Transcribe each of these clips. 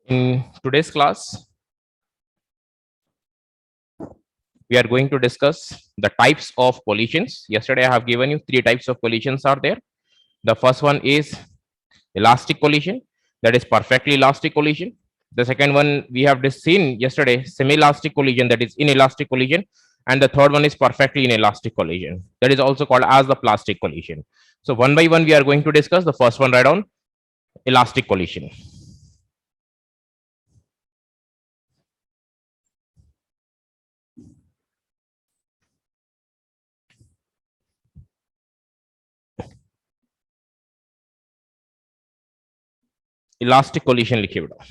In today's class, we are going to discuss the types of collisions. Yesterday, I have given you three types of collisions are there. The first one is elastic collision, that is perfectly elastic collision. The second one we have just seen yesterday, semi-elastic collision, that is inelastic collision. And the third one is perfectly inelastic collision, that is also called as the plastic collision. So one by one, we are going to discuss the first one right on elastic collision. Elastic collision लिखिए बेटा.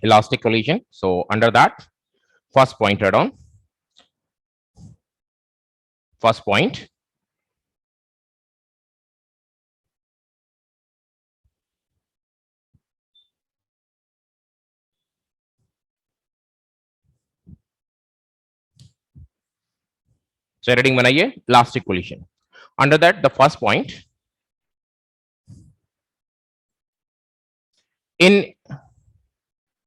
Elastic collision. So under that, first point right on. First point, so reading बनाइए elastic collision. Under that, the first point, in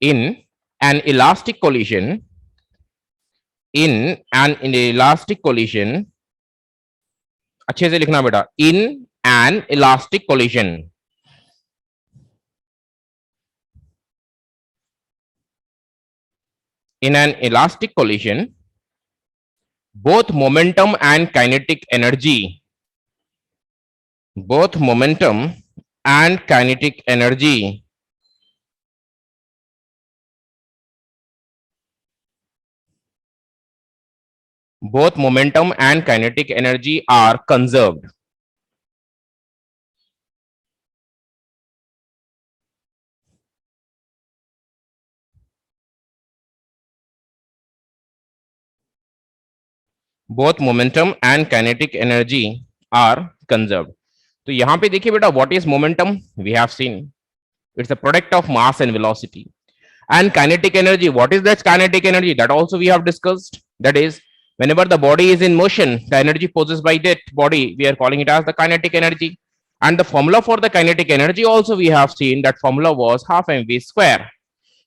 an elastic collision, in an elastic collision, अच्छे से लिखना बेटा, in an elastic collision, in an elastic collision, both momentum and kinetic energy, both momentum and kinetic energy both momentum and kinetic energy are conserved. Both momentum and kinetic energy are conserved. तो यहां पे देखिए बेटा, what is momentum? We have seen it's a product of mass and velocity. And kinetic energy, what is that kinetic energy? That also we have discussed. That is, whenever the body is in motion, the energy possessed by that body, we are calling it as the kinetic energy. And the formula for the kinetic energy also we have seen, that formula was half mv square.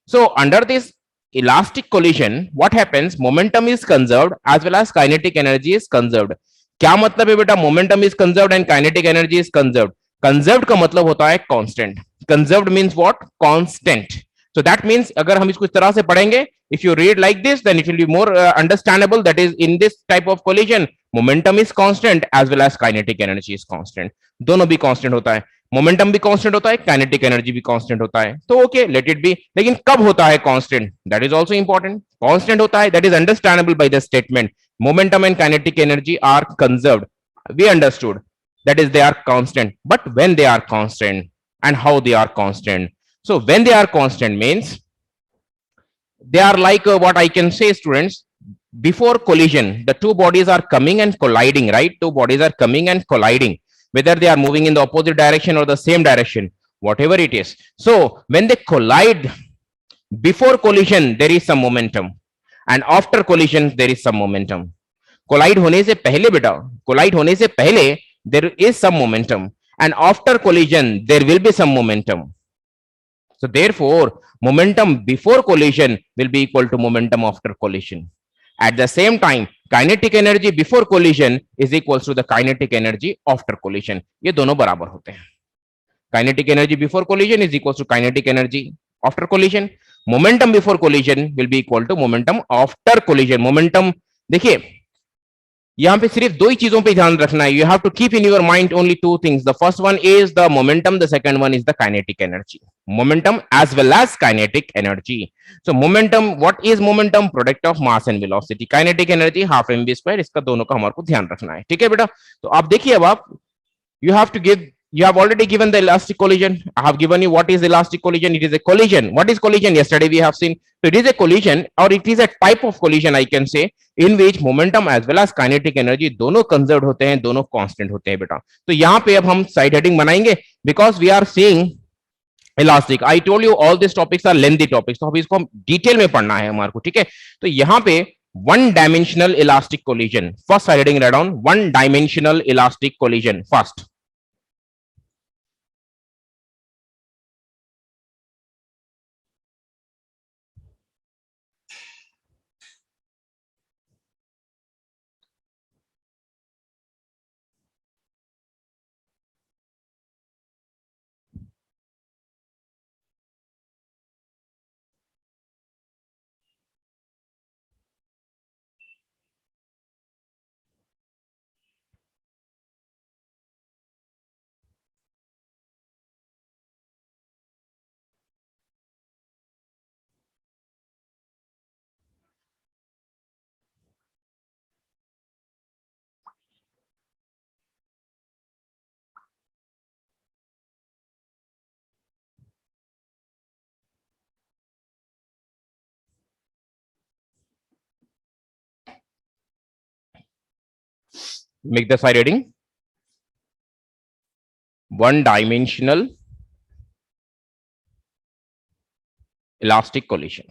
So under this elastic collision, what happens? Momentum is conserved as well as kinetic energy is conserved. क्या मतलब है बेटा, momentum is conserved and kinetic energy is conserved? Conserved का मतलब होता है constant. Conserved means what? Constant. So that means अगर हम इसको इस तरह से पढ़ेंगे, if you read like this, then it will be more understandable. That is, in this type of collision, momentum is constant as well as kinetic energy is constant. दोनों भी constant होता है. मोमेंटम भी कांस्टेंट होता है, kinetic energy भी constant होता है. तो ओके, लेट इट बी. लेकिन कब होता है constant? That is also important. Constant होता है, that is understandable by the statement momentum and kinetic energy are conserved. We understood, that is they are constant. But when they are constant and how they are constant? So when they are constant means they are like what I can say, students, before collision the two bodies are coming and colliding, right? Two bodies are coming and colliding, whether they are moving in the opposite direction or the same direction, whatever it is. So when they collide, before collision there is some momentum and after collision there is some momentum. Collide होने से पहले बेटा, collide होने से पहले there is some momentum and after collision there will be some momentum. So therefore momentum before collision will be equal to momentum after collision. At the same time, kinetic energy before collision is equals to the kinetic energy after collision. ये दोनों बराबर होते हैं. Kinetic energy before collision is equals to kinetic energy after collision. Momentum before collision will be equal to momentum after collision. Momentum, देखिए यहाँ पे सिर्फ दो ही चीजों पे ध्यान रखना है. You have to keep in your mind only two things. The first one is the momentum. The second one is the kinetic energy. Momentum as well as kinetic energy. So momentum, what is momentum? Product of mass and velocity. Kinetic energy half mv square. इसका दोनों का हमारे को ध्यान रखना है. ठीक है बेटा. तो आप देखिए, अब आप you have to give You have already given the elastic collision. I have given you what is elastic collision. It is a collision. What is collision? Yesterday we have seen. So it is a collision, or it is a type of collision, I can say, in which momentum as well as kinetic energy दोनों conserved होते हैं, दोनों constant होते हैं बेटा. तो यहाँ पे अब हम side heading बनाएंगे because we are seeing इलास्टिक. I told you all this topics are lengthy topics, तो अब इसको डिटेल में पढ़ना है हमारे को. ठीक है, तो यहाँ पे one dimensional elastic collision first side heading write down, one dimensional elastic collision first. Make the side heading one dimensional elastic collision.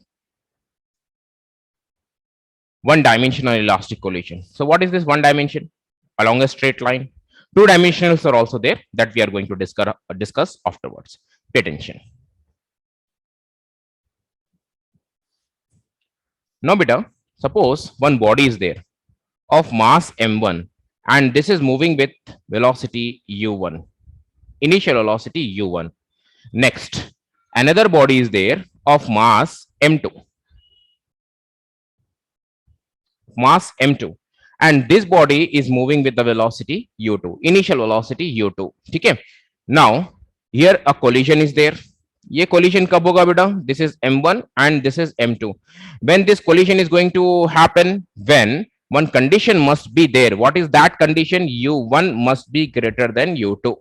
One dimensional elastic collision. So what is this one dimension? Along a straight line. Two dimensionals are also there that we are going to discuss afterwards. Pay attention. Now beta, suppose one body is there of mass m1 and this is moving with velocity u1, initial velocity u1. Next, another body is there of mass m2, and this body is moving with the velocity u2, initial velocity u2. Okay, now here a collision is there. ये collision कब होगा बेटा? This is m1 and this is m2. When this collision is going to happen, when one condition must be there. What is that condition? u1 must be greater than u2,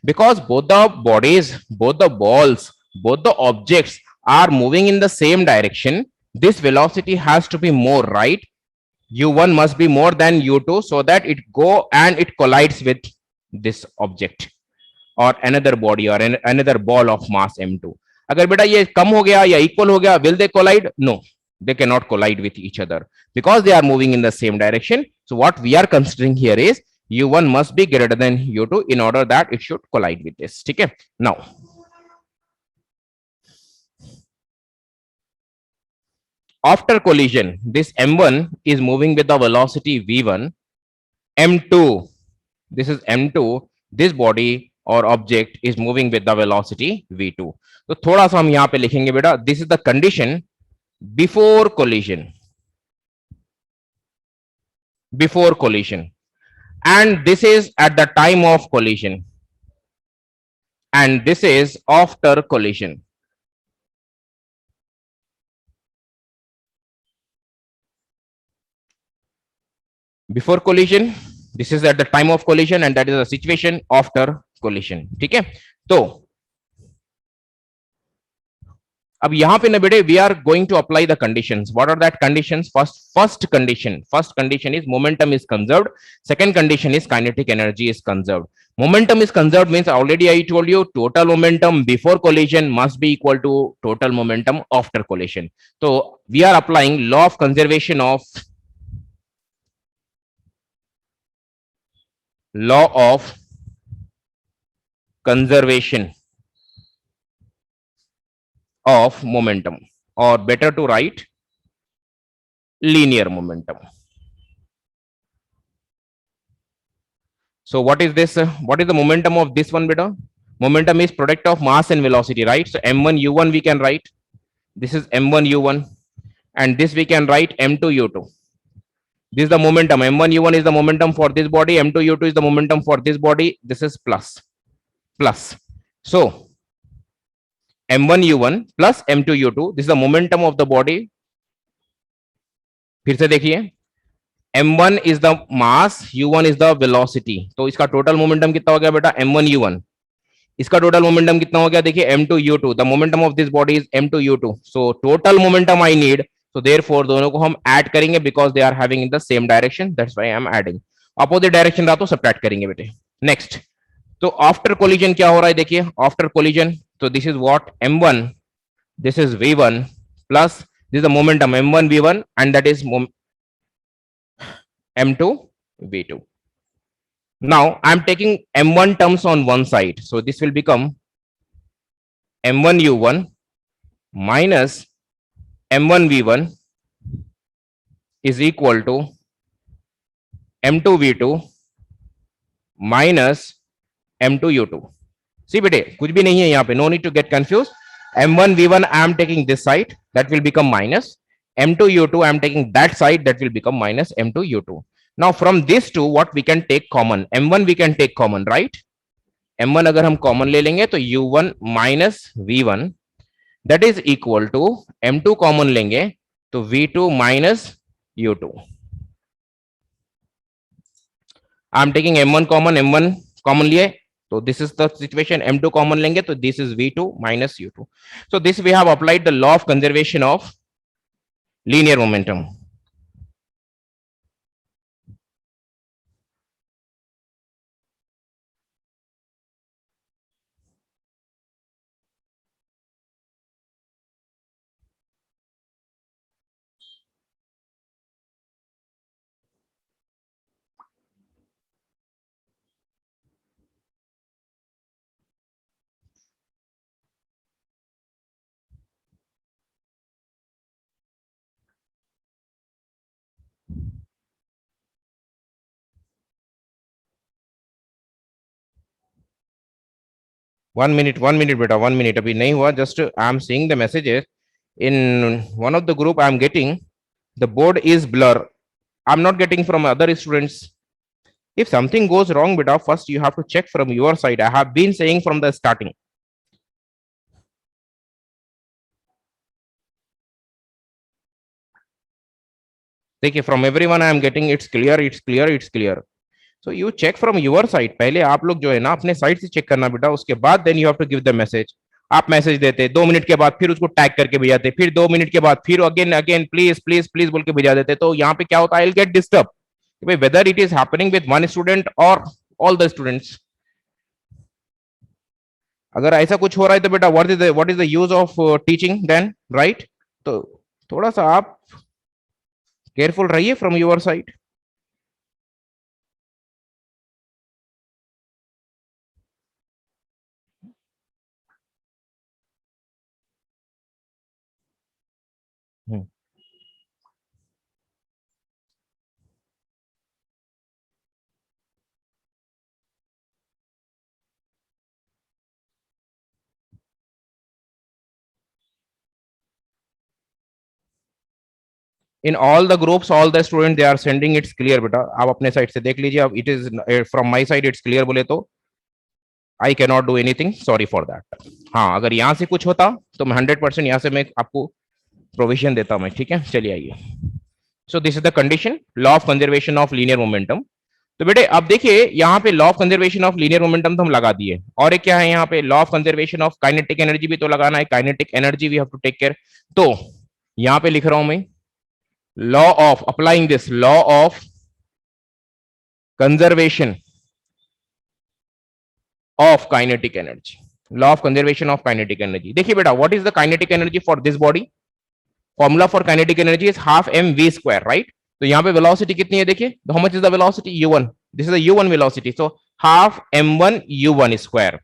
because both the bodies, both the balls, both the objects are moving in the same direction. This velocity has to be more, right? u1 must be more than u2 so that it go and it collides with this object or another body or another ball of mass m2. अगर बेटा ये कम हो गया या equal हो गया, will they collide? No, they cannot collide with each other because they are moving in the same direction. So what we are considering here is u1 must be greater than u2 in order that it should collide with this. ठीक है, now after collision, this m1 is moving with the velocity v1, m2, this is m2, this body or object is moving with the velocity v2. तो थोड़ा सा हम यहाँ पे लिखेंगे बेटा, this is the condition before collision, and this is at the time of collision, and this is after collision. Before collision, this is at the time of collision, and that is the situation after collision. ठीक है, तो अब यहाँ पे ना बेटे we are going to apply the conditions. What are that conditions? First condition is momentum is conserved. Second condition is kinetic energy is conserved. Momentum is conserved means already I told you total momentum before collision must be equal to total momentum after collision. So we are applying law of conservation of of momentum, or better to write linear momentum. So what is this? What is the momentum of this one beta? Momentum is product of mass and velocity, right? So m1 u1 we can write. This is m1 u1, and this we can write m2 u2. This is the momentum. m1 u1 is the momentum for this body, m2 u2 is the momentum for this body. This is plus. So m1 u1 plus m2 u2, this is the momentum of the body. फिर से देखिए, m1 is the mass, u1 is the velocity. तो इसका total momentum कितना हो गया बेटा m1 u1. इसका टोटल मोमेंटम कितना हो गया देखिए m2 u2. The momentum of this body is m2 u2. So total momentum I need. So therefore दोनों को हम ऐड करेंगे because they are having in the same direction. That's why I am adding. Opposite direction रहा तो subtract करेंगे बेटे. Next, तो after collision क्या हो रहा है देखिए. आफ्टर कोलिजन तो this is what m1, this is v1 plus this is the momentum m1 v1 and that is m2 v2. Now I am taking m1 terms on one side, so this will become m1 u1 minus m1 v1 is equal to m2 v2 minus m2 u2. See बेटे कुछ भी नहीं है यहाँ पे, no need to get confused. m1 v1 I am taking this side, that will become minus m2 u2 I am taking that side, that will become minus m2 u2. Now from this two what we can take common, m1 we can take common, right? m1 अगर हम common ले लेंगे तो u1 minus v1 that is equal to m2 common लेंगे तो v2 minus u2. I am taking m1 common लिए तो this is the situation. m2 common लेंगे तो this is v2 minus u2. So this we have applied the law of conservation of linear momentum. one minute बेटा, 1 minute अभी नहीं हुआ. Just I am seeing the messages in one of the group. I am getting the board is blur. I am not getting from other students. If something goes wrong beta, first you have to check from your side. I have been saying from the starting. देखिए from everyone I am getting it's clear. So you check from your side. पहले आप लोग जो है ना अपने side से check करना बेटा, उसके बाद then you have to give the message. आप मैसेज देते 2 मिनट के बाद, फिर उसको टैग करके भेजाते, फिर 2 मिनट के बाद फिर अगेन प्लीज बोल के भेजा देते. तो यहाँ पे क्या होता है, I will get disturb whether it is happening with one student or all the students. अगर ऐसा कुछ हो रहा है तो बेटा what is the use of teaching then, right? तो थोड़ा सा आप केयरफुल रहिए from your side. In all the groups all the student they are sending it's clear बेटा. आप अपने साइड से देख लीजिए. अब it is from my side it's clear बोले तो I can not do anything, sorry for that. हाँ अगर यहाँ से कुछ होता तो मैं 100% यहाँ से मैं आपको प्रोविजन देता हूँ मैं. ठीक है चलिए आइए. So this is the condition, law of conservation of linear momentum. तो बेटे अब देखिए यहाँ पे law of conservation of linear momentum तो हम लगा दिए, और एक क्या है यहाँ पे law of conservation of kinetic energy भी तो लगाना है. Kinetic energy we have to take care. तो यहाँ पे लिख रहा हूं मैं law of applying this law of conservation of kinetic energy. Law of conservation of kinetic energy. देखिए बेटा what is the kinetic energy for this body? Formula for kinetic energy is half mv square, right? तो यहाँ पे velocity कितनी है देखिए. how much is the velocity? u1. This is the u1 velocity, so half m1 u1 square.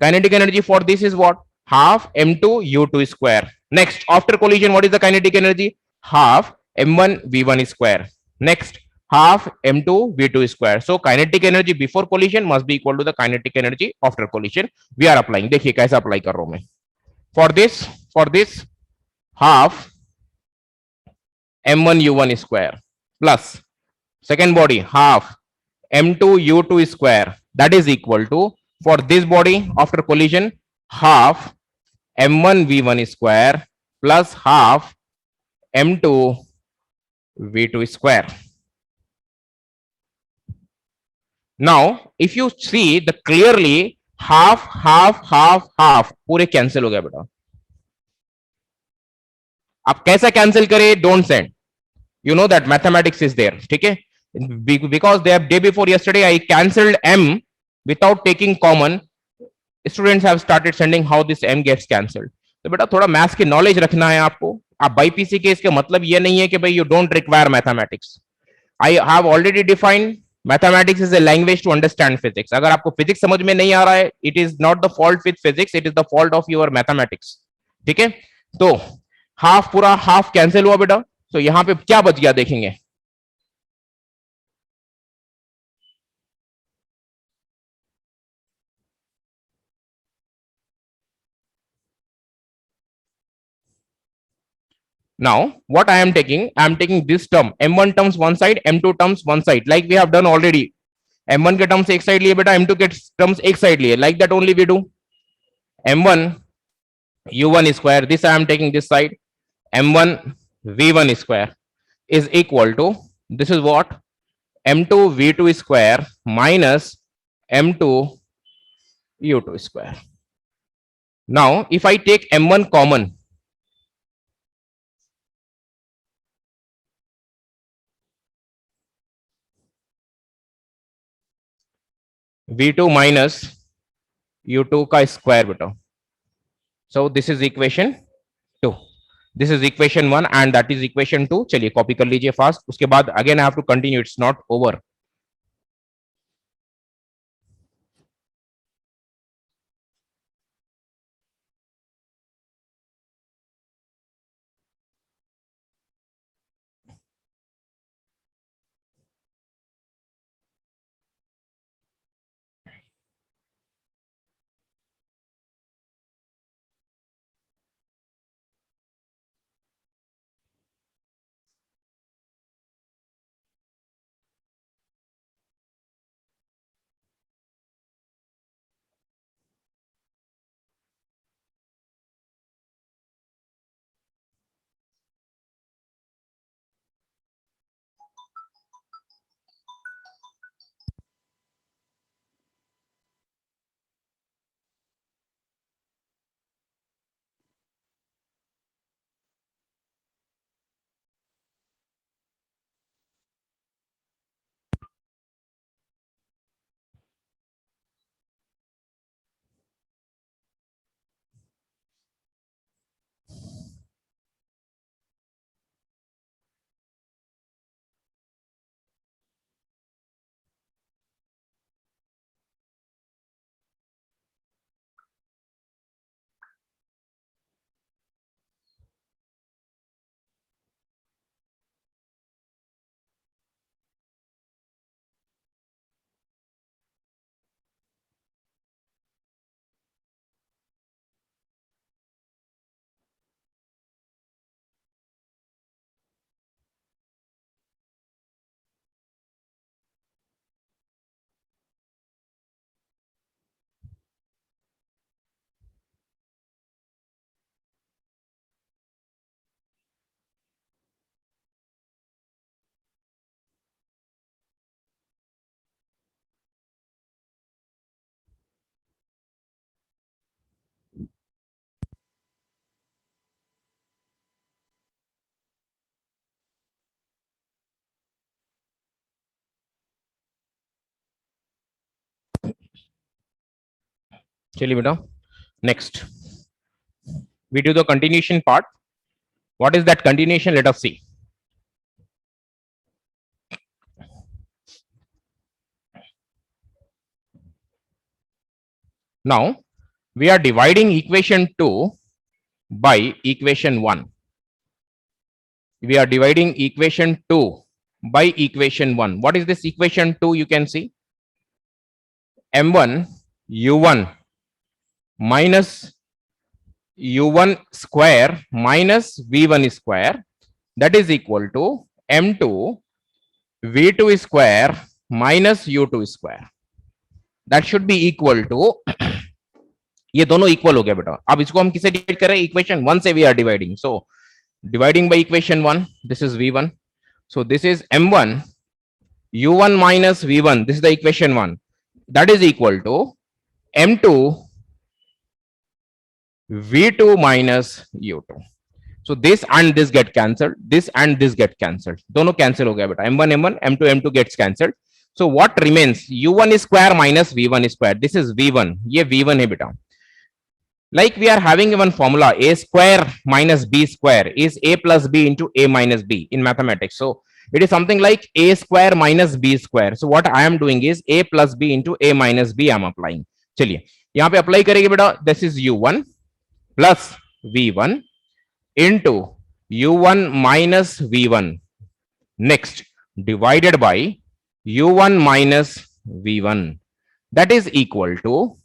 Kinetic energy for this is what? Half m2 u2 square. Next, after collision what is the kinetic energy? Half m1 v1 square. Next, half m2 v2 square. So kinetic energy before collision must be equal to the kinetic energy after collision. We are applying. देखिए कैसे apply कर रहा हूं मैं. For this half m1 u1 square plus second body half m2 u2 square, that is equal to, for this body after collision, half m1 v1 square plus half m2 v2 square. Now if you see the clearly half half half half पूरे cancel हो गया बेटा. आप कैसा cancel करें, don't send, you know that mathematics is there, ठीक है. Because they have day before yesterday I cancelled m without taking common, students have started sending how this m gets cancelled. तो बेटा थोड़ा मैथ्स की knowledge रखना है आपको. आप बाईपीसी के इसका मतलब ये नहीं है कि भाई you don't require mathematics. I have already defined mathematics is a language to understand physics. अगर आपको फिजिक्स समझ में नहीं आ रहा है, it is not the fault with physics, it is the fault of your mathematics. ठीक है. तो हाफ पूरा हाफ कैंसिल हुआ बेटा. तो यहां पे क्या बच गया देखेंगे. Now, what I am taking this term, m1 terms one side, m2 terms one side, like we have done already. m1 के terms एक side लिए बेटा, m2 के terms एक side लिए, like that only we do. m1 u1 square, this I am taking this side, m1 v1 square is equal to, this is what, m2 v2 square minus m2 u2 square. Now, if I take m1 common, v2 minus u2 का square बेटा. So this is equation 2. This is equation 1 and that is equation 2. चलिए copy कर लीजिए fast. उसके बाद again I have to continue. It's not over. चलिए बेटा next we do the continuation part. What is that continuation? Let us see. Now we are dividing equation 2 by equation 1. We are dividing equation 2 by equation 1. What is this equation 2? You can see m1 u1 minus u1 square minus v1 square, that is equal to m2 v2 square minus u2 square. That should be equal to ये दोनों equal हो गया बेटा. अब इसको हम किसे divide कर रहे हैं? इक्वेशन 1 से we are dividing. So dividing by equation 1, this is v1, so this is m1 u1 minus v1, this is the equation 1, that is equal to m2 v2 minus u2. So this and this get cancelled, this and this get cancelled, दोनों cancel हो गया बेटा, m1 m1 m2 m2 gets cancelled. So what remains, u1 square minus v1 square, this is v1, ये v1 है बेटा. Like we are having one formula, a square minus b square is a plus b into a minus b in mathematics. So it is something like a square minus b square. So what I am doing is a plus b into a minus b I am applying. चलिए यहाँ पे apply करेंगे बेटा, this is u1 plus v1 into u1 minus v1, next divided by u1 minus v1, that is equal to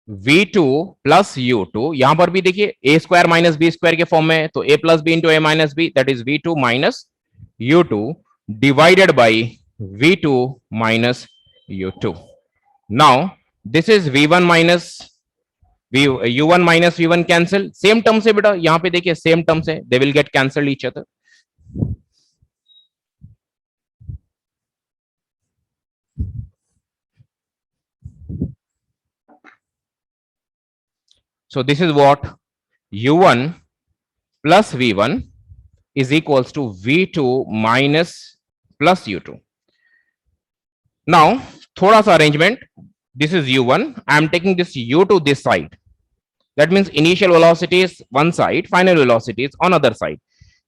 v2 plus u2. यहां पर भी देखिए a square minus B square के फॉर्म में, तो a plus B into a minus B, that is v2 minus u2 divided by v2 minus u2. Now this is v1 minus u1 minus v1 cancel, same term से बेटा, यहां पे देखिए same term से, they will get cancelled each other. So this is what u1 plus v1 is equals to v2 minus plus u2. Now thoda sa arrangement, this is u1, I am taking this u2 this side, that means initial velocity is one side, final velocity is on other side.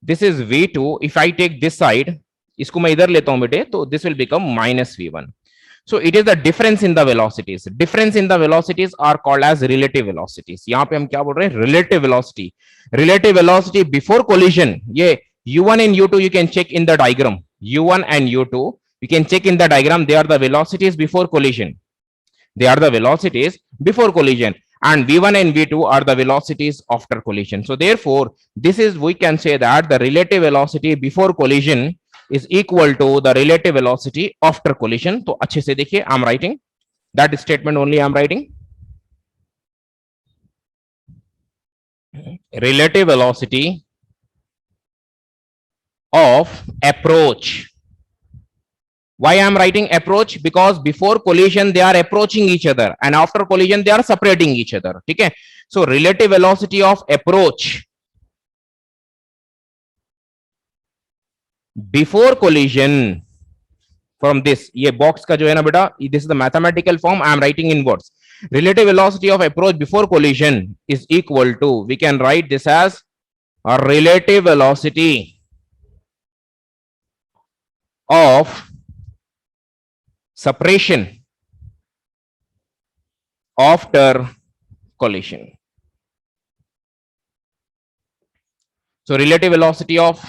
This is v2, if I take this side, इसको मैं इधर लेता हूं बेटे, तो this will become minus v1. So it is the difference in the velocities. Difference in the velocities are called as relative velocities. यहाँ पे हम क्या बोल रहे हैं, relative velocity. Relative velocity before collision, ये u1 and u2 you can check in the diagram. u1 and u2 you can check in the diagram. They are the velocities before collision. They are the velocities before collision, and v1 and v2 are the velocities after collision. So therefore, this is, we can say that the relative velocity before collision is equal to the relative velocity after collision. तो अच्छे से देखिए, I am writing that statement only. I am writing relative velocity of approach. Why I am writing approach? Because before collision they are approaching each other, and after collision they are separating each other. ठीक है? So relative velocity of approach before collision from this, ये box का जो है ना बेटा, this is the mathematical form I am writing in words. Relative velocity of approach before collision is equal to, we can write this as a relative velocity of separation after collision. So relative velocity of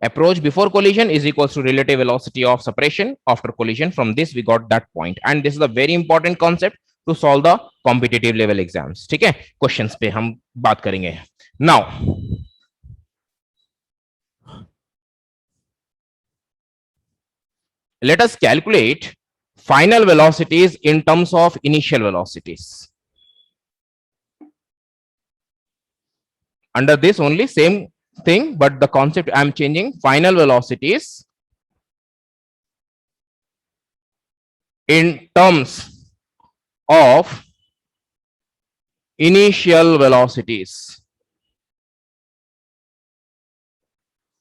approach before collision is equals to relative velocity of separation after collision. From this we got that point, and this is a very important concept to solve the competitive level exams. ठीक है, questions पे हम बात करेंगे. Now let us calculate final velocities in terms of initial velocities. Under this only same thing, but the concept I am changing. Final velocities in terms of initial velocities.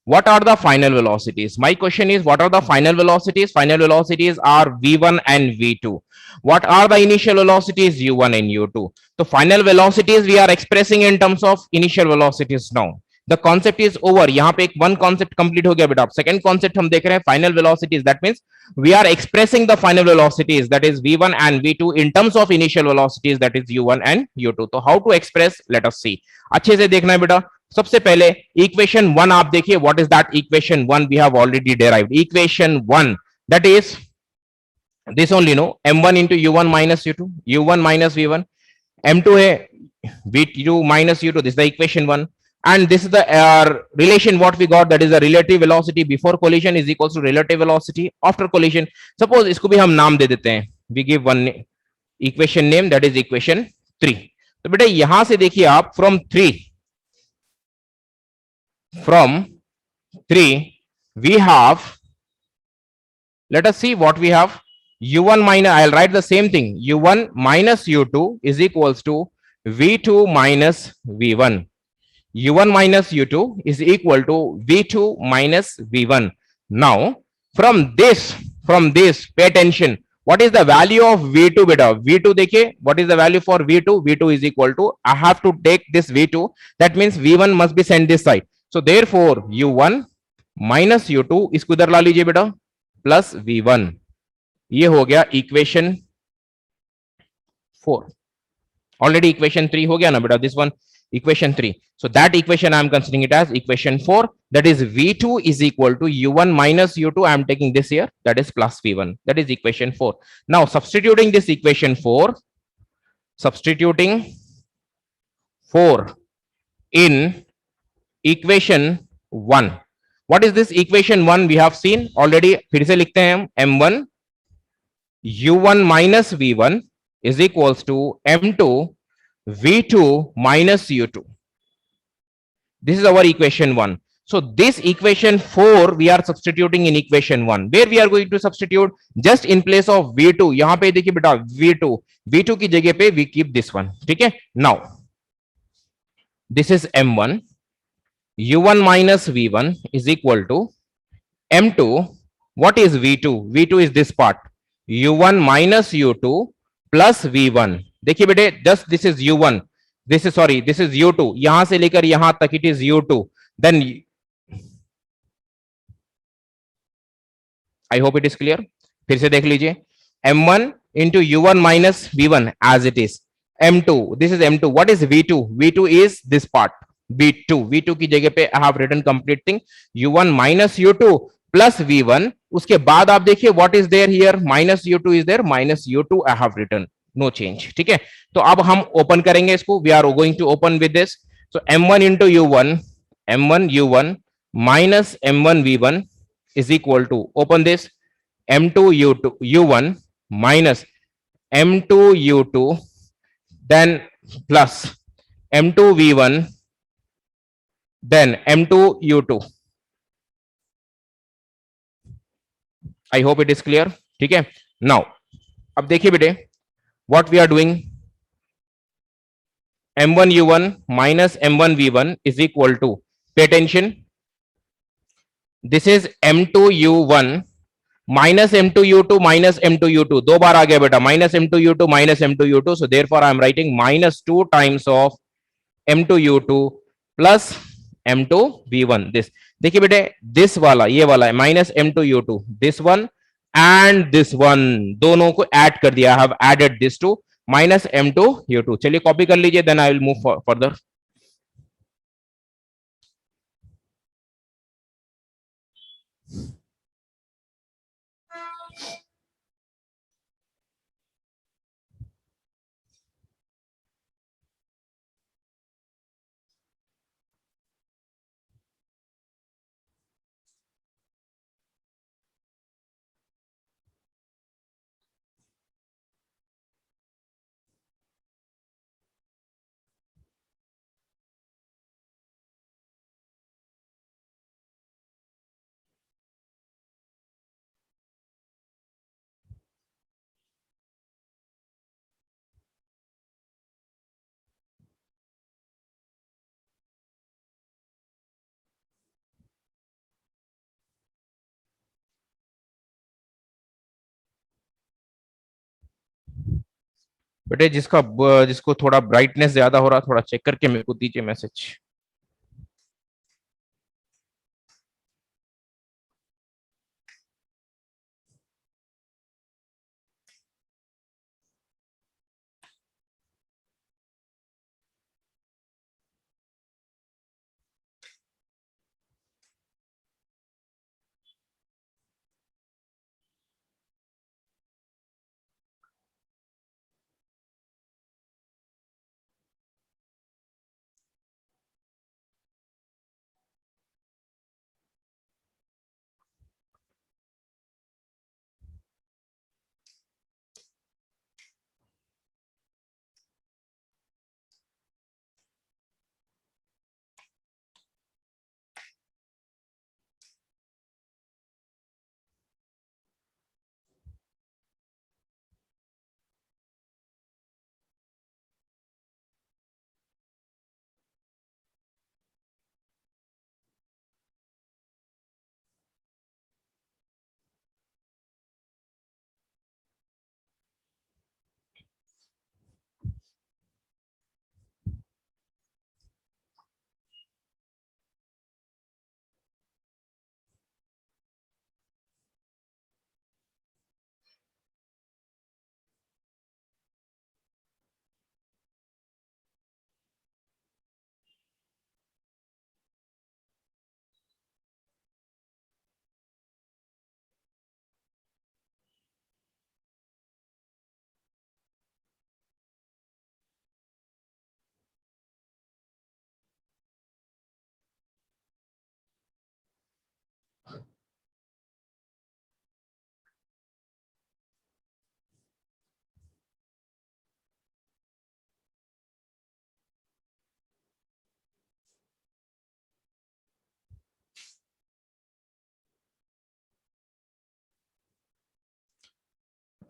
What are the final velocities? My question is, what are the final velocities? Final velocities are v1 and v2. What are the initial velocities? u1 and u2. So final velocities we are expressing in terms of initial velocities now. The concept is over. यहाँ पे एक one concept complete हो गया बेटा. Second concept हम देख रहे हैं final velocities. That means we are expressing the final velocities, that is v1 and v2 in terms of initial velocities, that is u1 and u2. तो how to express? Let us see. अच्छे से देखना है बेटा. सबसे पहले equation 1 आप देखिए. What is that equation 1? We have already derived. Equation 1, that is this only, no, m1 into u1 minus u2, u1 minus v1, m2 है v2 minus u2. This is the equation 1. And this is the relation what we got, that is the relative velocity before collision is equals to relative velocity after collision. Suppose इसको भी हम नाम दे देते हैं. We give one equation name, that is equation 3. तो बेटा यहां से देखिए आप, from 3 we have let us see what we have. U1 minus, I'll write the same thing, U1 minus U2 is equals to V2 minus V1. U1 minus U2 is equal to V2 minus V1. Now from this pay attention, what is the value of V2 beta? V2 dekhiye, what is the value for V2? V2 is equal to, I have to take this V2, that means V1 must be sent this side. So therefore U1 minus U2 इसको इधर ला लीजिए बेटा, plus V1. ये हो गया equation 4. Already equation 3 हो गया ना बेटा, this one equation 3. So that equation I am considering it as equation 4, that is V2 is equal to U1 minus U2, I am taking this here, that is plus V1, that is equation 4. Now substituting this equation 4, substituting 4 in equation 1. What is this equation 1? We have seen already, फिर से लिखते हैं हम, M1 U1 minus V1 is equals to M2 V2 minus U2. This is our equation 1. So this equation 4 we are substituting in equation 1. Where we are going to substitute? Just in place of V2. यहाँ पे देखिए बेटा V2 की जगह पे we keep this one. ठीक है? Now this is M1. U1 minus V1 is equal to M2. What is V2? V2 is this part. U1 minus U2 plus V1. देखिए बेटे, just this is U1, this is sorry, this is U2, यहां से लेकर यहां तक it is U2. Then I hope it is clear. फिर से देख लीजिए, M1 into U1 minus V1 as it is. M2, this is M2. What is V2? V2 is this part. V2 की जगह पे I have written complete thing. U1 minus U2 plus V1. उसके बाद आप देखिए what is there here, minus U2 is there, minus U2 I have written, no change. ठीक है, तो अब हम ओपन करेंगे इसको. We are going to open with this. So M1 into U1, M1 U1 minus M1 V1 is equal to, open this, M2 U2 U1 minus M2 U2, then plus M2 V1, then M2 U2. I hope it is clear. ठीक है, now अब देखिए बेटे, what we are doing, M1 U1 minus M1 V1 is equal to, pay attention, this is M2 U1 minus M2 U2 minus M2 U2, दो बार आ गया बेटा, minus M2 U2 minus M2 U2, so therefore I am writing minus 2 times of M2 U2 plus M2 V1. this देखिए बेटे, this वाला, ये वाला है minus M2 U2, this one and this one, दोनों को ऐड कर दिया, I have added this to minus M2 U2. चलिए कॉपी कर लीजिए, then I will move further. बेटे जिसको थोड़ा ब्राइटनेस ज्यादा हो रहा, थोड़ा चेक करके मेरे को दीजिए मैसेज.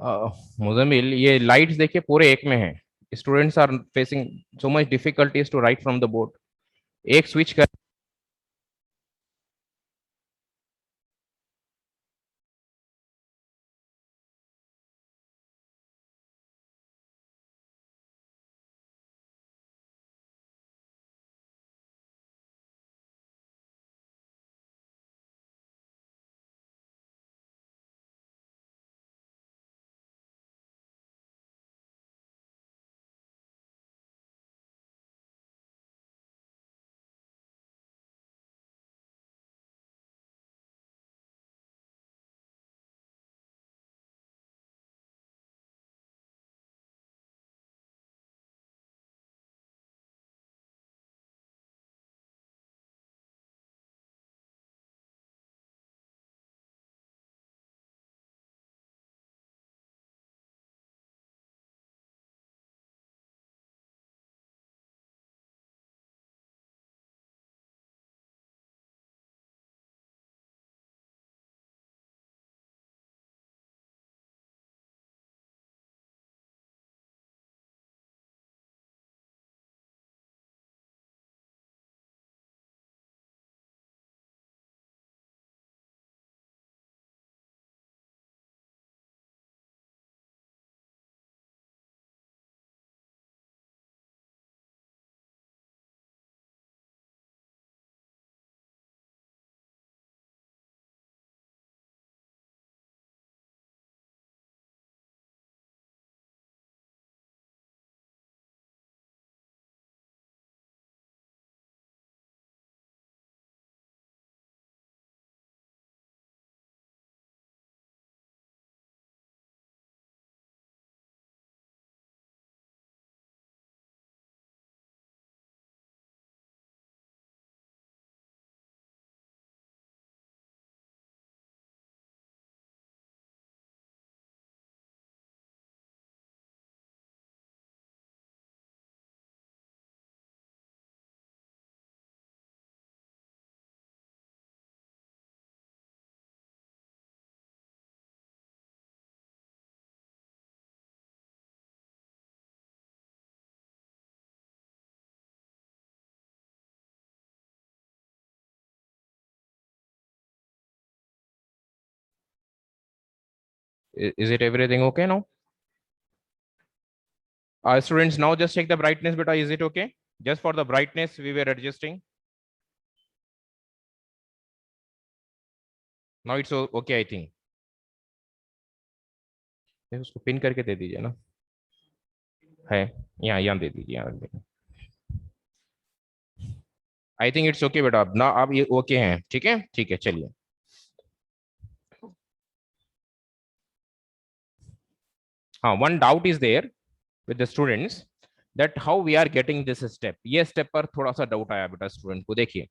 मुजम्मिल, ये लाइट्स देखिए पूरे एक में है। Students are facing so much difficulties to write from the board. एक स्विच कर। Is it everything okay now? Students, now just check the brightness, beta. Is it okay? Just for the brightness, we were adjusting. Now it's okay, I think. उसको pin करके दे दीजिए ना। है, यहाँ दे दीजिए, यहाँ दे। आई थिंक इट्स ओके बेटा। अब ना आप ये ओके हैं, ठीक है, ठीक है, चलिए। हाँ, one doubt is there with the students that how we are getting this step. ये स्टेप पर थोड़ा सा डाउट आया बेटा स्टूडेंट को। देखिए,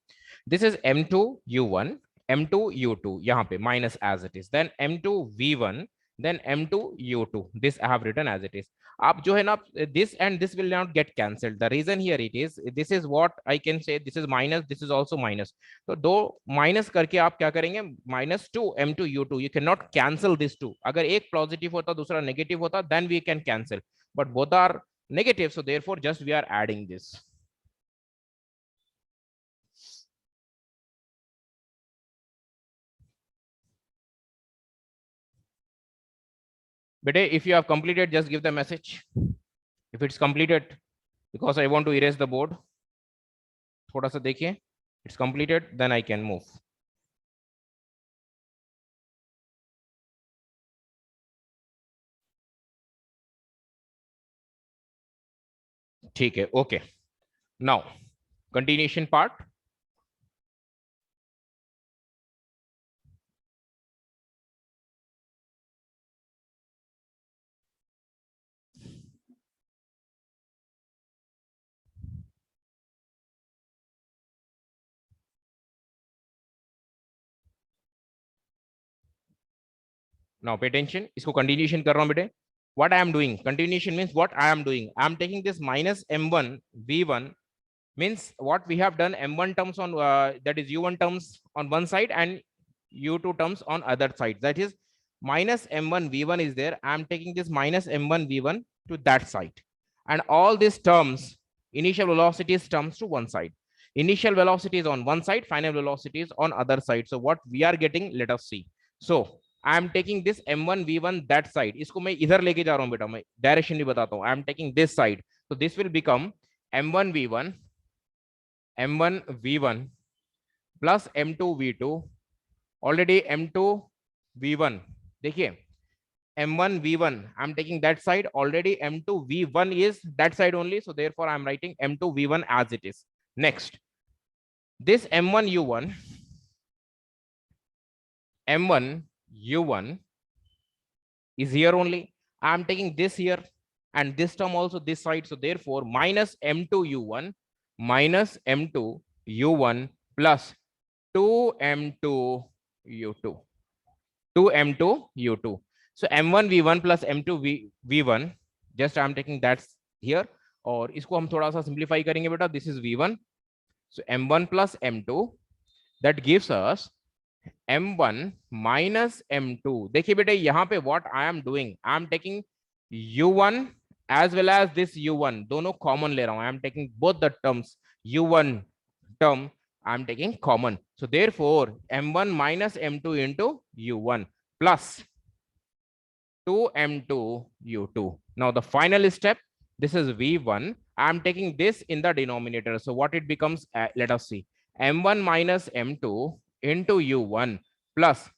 दिस इज M2U1, M2U2, यहाँ पे minus as it is, then M2V1, then M2U2, this I have written as it is. आप जो है ना, this and this will not get cancelled. The reason here it is, this is what I can say, this is minus, this is also minus. तो दो minus करके आप क्या करेंगे, -2 M2U2, you cannot cancel this two. अगर एक positive होता दूसरा नेगेटिव होता, then we can cancel, but both are negative, so therefore just we are adding this. But if you have completed, just give the message if it's completed, because I want to erase the board. थोड़ा सा देखिए, it's completed, then I can move. ठीक है, okay. Now continuation part. Now pay attention, इसको continuation कर रहा हूं बेटे। What I am doing, continuation means what I am doing, I am taking this minus M1 V1, means what we have done, M1 terms on that is U1 terms on one side and U2 terms on other side, that is minus m1 v1 is there. I am taking this minus m1 v1 to that side, and all these terms, initial velocities terms to one side. Initial velocity is on one side, final velocity is on other side. So what we are getting, let us see. So I am taking this m1 v1 that side. इसको मैं इधर लेके जा रहा हूं बेटा, मैं direction भी बताता हूं. I am taking this side. So this will become m1 v1 plus m2 v2. Already m2 v1, देखिए m1 v1, I'm taking that side. Already m2 v1 is that side only, so therefore I'm writing m2 v1 as it is. Next, this m1 u1 is here only. I'm taking this here and this term also this side, so therefore minus m2 u1 plus 2m2 u2. 2m2 u2. So m1 v1 plus m2 v1, just I'm taking that here, और इसको हम थोड़ा सा simplify करेंगे बेटा. This is v1, so m1 plus m2, that gives us m1 minus m2. देखिए बेटे यहाँ पे what I am doing, I am taking u1 as well as this u1, दोनों common ले रहा हूँ. I am taking both the terms, u1 term I am taking common. So therefore m1 minus m2 into u1 plus 2m2 u2. Now the final step, this is v1. I am taking this in the denominator. So what it becomes, let us see, m1 minus m2 into u1 plus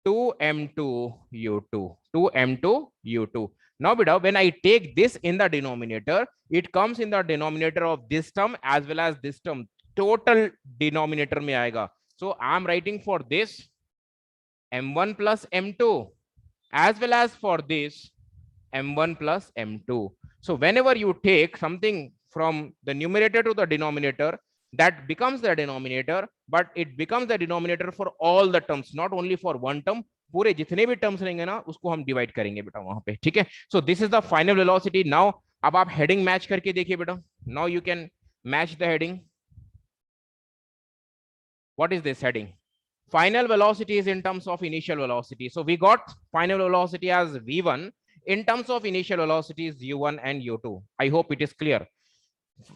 2m2 u2. 2m2 u2. Now beta, when I take this in the denominator, it comes in the denominator of this term as well as this term. Total denominator में आएगा. So I am writing for this m1 plus m2 as well as for this m1 plus m2. So whenever you take something from the numerator to the denominator, that becomes the denominator, but it becomes the denominator for all the terms, not only for one term. पूरे जितने भी terms रहेंगे ना उसको हम divide करेंगे बेटा वहां पे. ठीक है. So this is the final velocity. Now अब आप हेडिंग मैच करके देखिए बेटा. Now you can match the heading. What is this heading? Final velocity is in terms of initial velocity. So we got final velocity as v1. In terms of initial velocity is u1 and u2. I hope it is clear.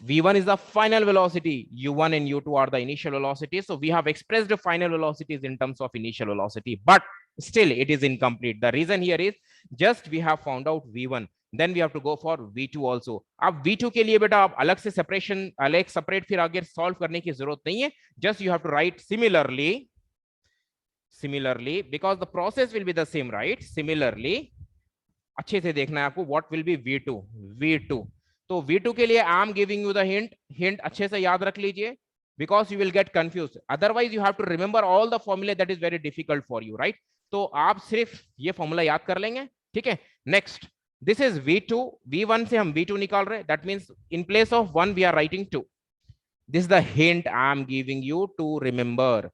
v1 is the final velocity, u1 and u2 are the initial velocities. So we have expressed the final velocities in terms of initial velocity, but still it is incomplete. The reason here is just we have found out v1, then we have to go for v2 also. अब v2 के लिए बेटा आप अलग से separation, अलग separate फिर आगे सॉल्व करने की जरूरत नहीं है. Just you have to write similarly, because the process will be the same, right? Similarly, अच्छे से देखना है आपको, what will be v2. तो v2 के लिए I am giving you the hint अच्छे से याद रख लीजिए, because you will get confused. Otherwise you have to remember all the formula, that is very difficult for you, right? तो आप सिर्फ ये फॉर्मूला याद कर लेंगे. ठीक है. Next, this is v2. v1 से हम v2 निकाल रहे हैं. That means in place of 1 we are writing 2. This is the hint I am giving you to remember.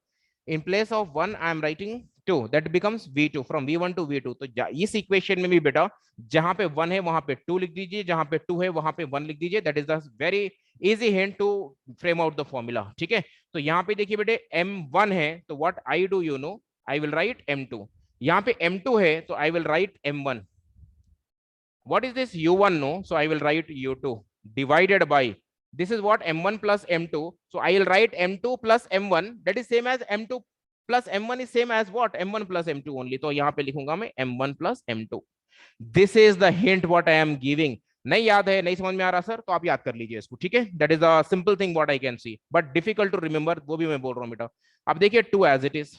In place of 1 I am writing 2. That becomes v2, from v1 to v2. तो इस equation में भी बेटा जहां पे 1 है वहां पे 2 लिख दीजिए, जहां पे 2 है वहां पे 1 लिख दीजिए. That is the very easy hint to frame out the formula. ठीक है. तो यहाँ पे देखिए बेटे m1 है, तो what I do, you no, I will write m2. यहाँ पे m2 है तो I will write m1. What is this u1? No, so I will write u2 divided by, this is what, m1 plus m2. So I will write m2 plus m1, that is same as m2 plus m1 is same as what, m1 plus m2 only. तो यहाँ पे लिखूंगा मैं m1 plus m2. This is the hint what I am giving. नहीं याद है, नहीं समझ में आ रहा सर, तो आप याद कर लीजिए इसको. ठीक है. That is a simple thing what I can see, but difficult to remember, वो भी मैं बोल रहा हूँ बेटा. अब देखिए 2 as it is.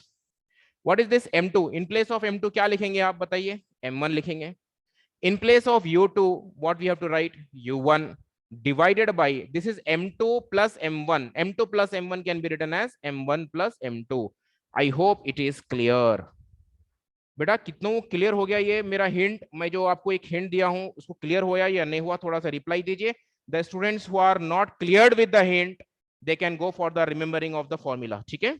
What is this m2? In place of m2 क्या लिखेंगे आप बताइए? m1 लिखेंगे. In place of u2, what we have to write? u1 divided by, this is m2 plus m1. m2 plus m1 can be written as m1 plus m2. I hope it is clear. बेटा कितनों clear हो गया ये मेरा hint? मैं जो आपको एक हिंट दिया हूं उसको क्लियर होया या नहीं हुआ, थोड़ा सा रिप्लाई दीजिए. The students who are not cleared with the hint, they can go for the remembering of the formula. ठीक है.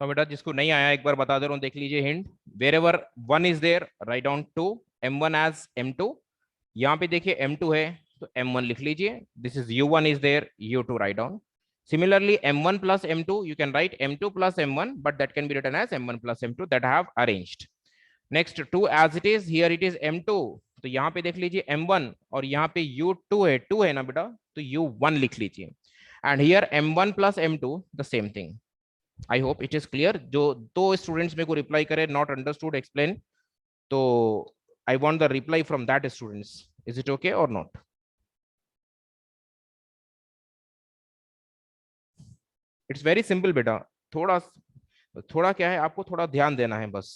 तो बेटा जिसको नहीं आया एक बार बता दे रहा हूँ, देख लीजिए hint. Wherever one is there write down to m1 as m2। यहाँ पे देखिए m2 है तो m1 लिख लीजिए। This is u1 is there, u2 write down. Similarly, m1 plus m2, you can write m2 plus m1, but that can be written as m1 plus m2 that I have arranged. Next, 2 as it is, here it is m2, तो यहाँ पे देख लीजिए m1 और यहाँ पे u2 है, 2 है ना बेटा, तो u1 लिख लीजिए। And here m1 plus m2, the same thing. I hope it is clear. जो दो स्टूडेंट्स मेरे को रिप्लाई करे not understood explain, तो I want the reply from that students. Is it okay or not? It's very simple बेटा। थोड़ा थोड़ा क्या है, आपको थोड़ा ध्यान देना है बस।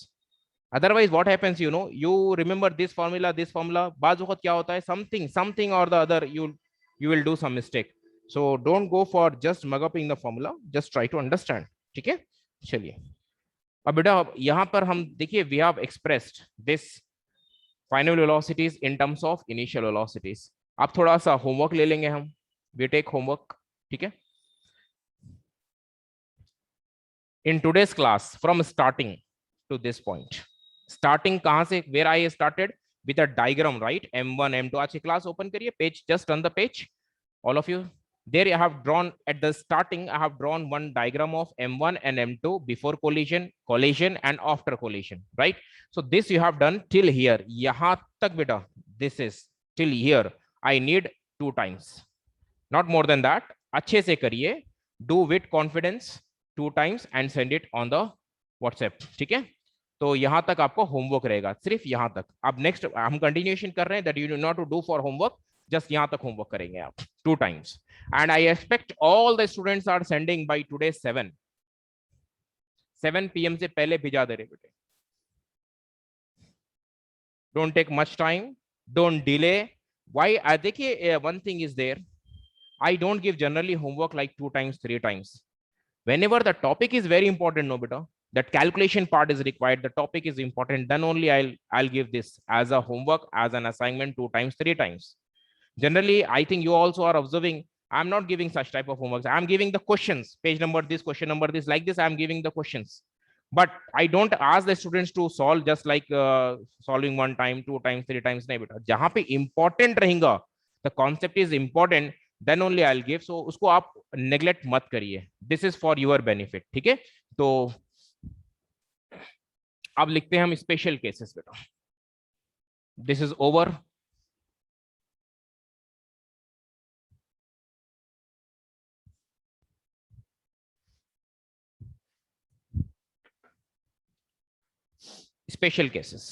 Otherwise what happens, you know, you remember this formula, बाज वक्त क्या होता है, something or the other, you will do some mistake. So don't go for just mug upping the formula, just try to understand. ठीक है, चलिए अब बेटा यहां पर हम देखिए we have expressed this final velocities in terms of initial velocities. अब थोड़ा सा होमवर्क ले लेंगे हम, we take homework, ठीक है। In today's class from starting to this point, starting कहां से, where I started with a diagram, right? m1 m2, आज की क्लास ओपन करिए, page just on the page, all of you. There I have drawn at the starting, I have drawn one diagram of m1 and m2 before collision and after collision, right? So this you have done till here, yahan tak beta, this is till here. I need 2 times, not more than that. अच्छे से करिए, do with confidence 2 times and send it on the WhatsApp, ठीक है। तो यहां तक आपको homework रहेगा, सिर्फ यहां तक। अब नेक्स्ट हम कंटिन्यूएशन कर रहे हैं, that you not to do for homework, just यहां तक होमवर्क करेंगे आप 2 times. And I expect all the students are sending by today 7 PM से पहले भिजा दे रहे बेटे। Don't take much time, don't delay. Why, देखिए one thing is there, I don't give generally homework like 2 times, 3 times. Whenever the topic is very important, no beta, that calculation part is required, the topic is important, then only I'll give this as a homework, as an assignment 2 times, 3 times. Generally, I think you also are observing, I'm not giving such type of homeworks. I'm giving the questions, page number this, question number this, like this, I'm giving the questions. But I don't ask the students to solve just like solving 1 time, 2 times, 3 times. नहीं बेटा, जहां पे important रहेगा, the concept is important, then only I'll give. So उसको आप neglect मत करिए, this is for your benefit, ठीक है। तो अब लिखते हैं हम स्पेशल केसेस बेटा। This is over. Special cases,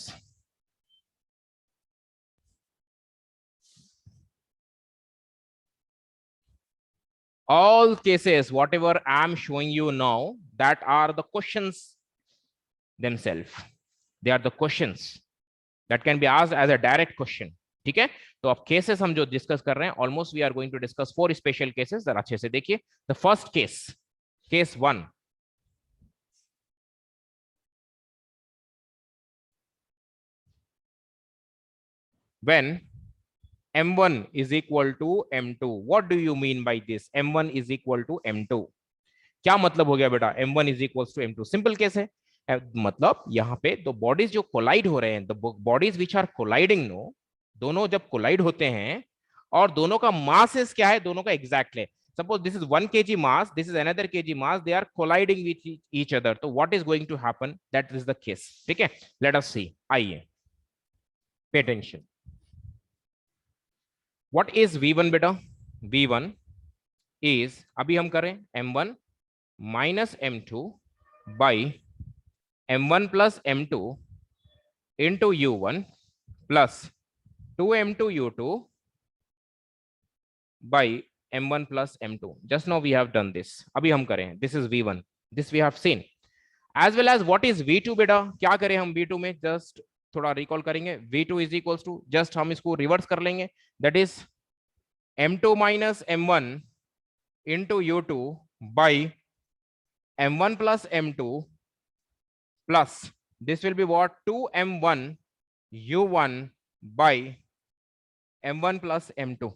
all cases whatever I am showing you now, that are the questions themselves, they are the questions that can be asked as a direct question, ठीक है। तो अब cases हम जो discuss कर रहे हैं, almost we are going to discuss 4 special cases, जरा अच्छे से देखिए। The first case, case 1, when m1 is equal to m2। what do you mean by this, m1 is equal to m2? क्या मतलब हो गया बेटा, m1 is equals to m2? Simple case है, मतलब यहाँ पे दो बॉडीज जो कोलाइड हो रहे हैं, the bodies which are colliding, no, दोनों जब कोलाइड होते हैं और दोनों का मास क्या है, दोनों का एग्जैक्ट है। Suppose this is 1 kg mass, this is another kg mass, they are colliding with each other, तो what is going to happen, that is the case, ठीक है। लेट अस सी, आइए, pay attention. What is v1 बेटा, v1 is, अभी हम करें m1 minus m2 by m1 plus m2 into u1 plus 2m2 u2 by m1 plus m2. Just now we have done this. अभी हम करें, this is v1, this we have seen, as well as what is v2 बेटा। क्या करें हम v2 में, just थोड़ा recall करेंगे। v2 is equals to, just हम इसको रिवर्स कर लेंगे, that is m2 minus m1 into u2 by m1 plus m2 plus this will be what, 2m1 u1 by m1 plus m2.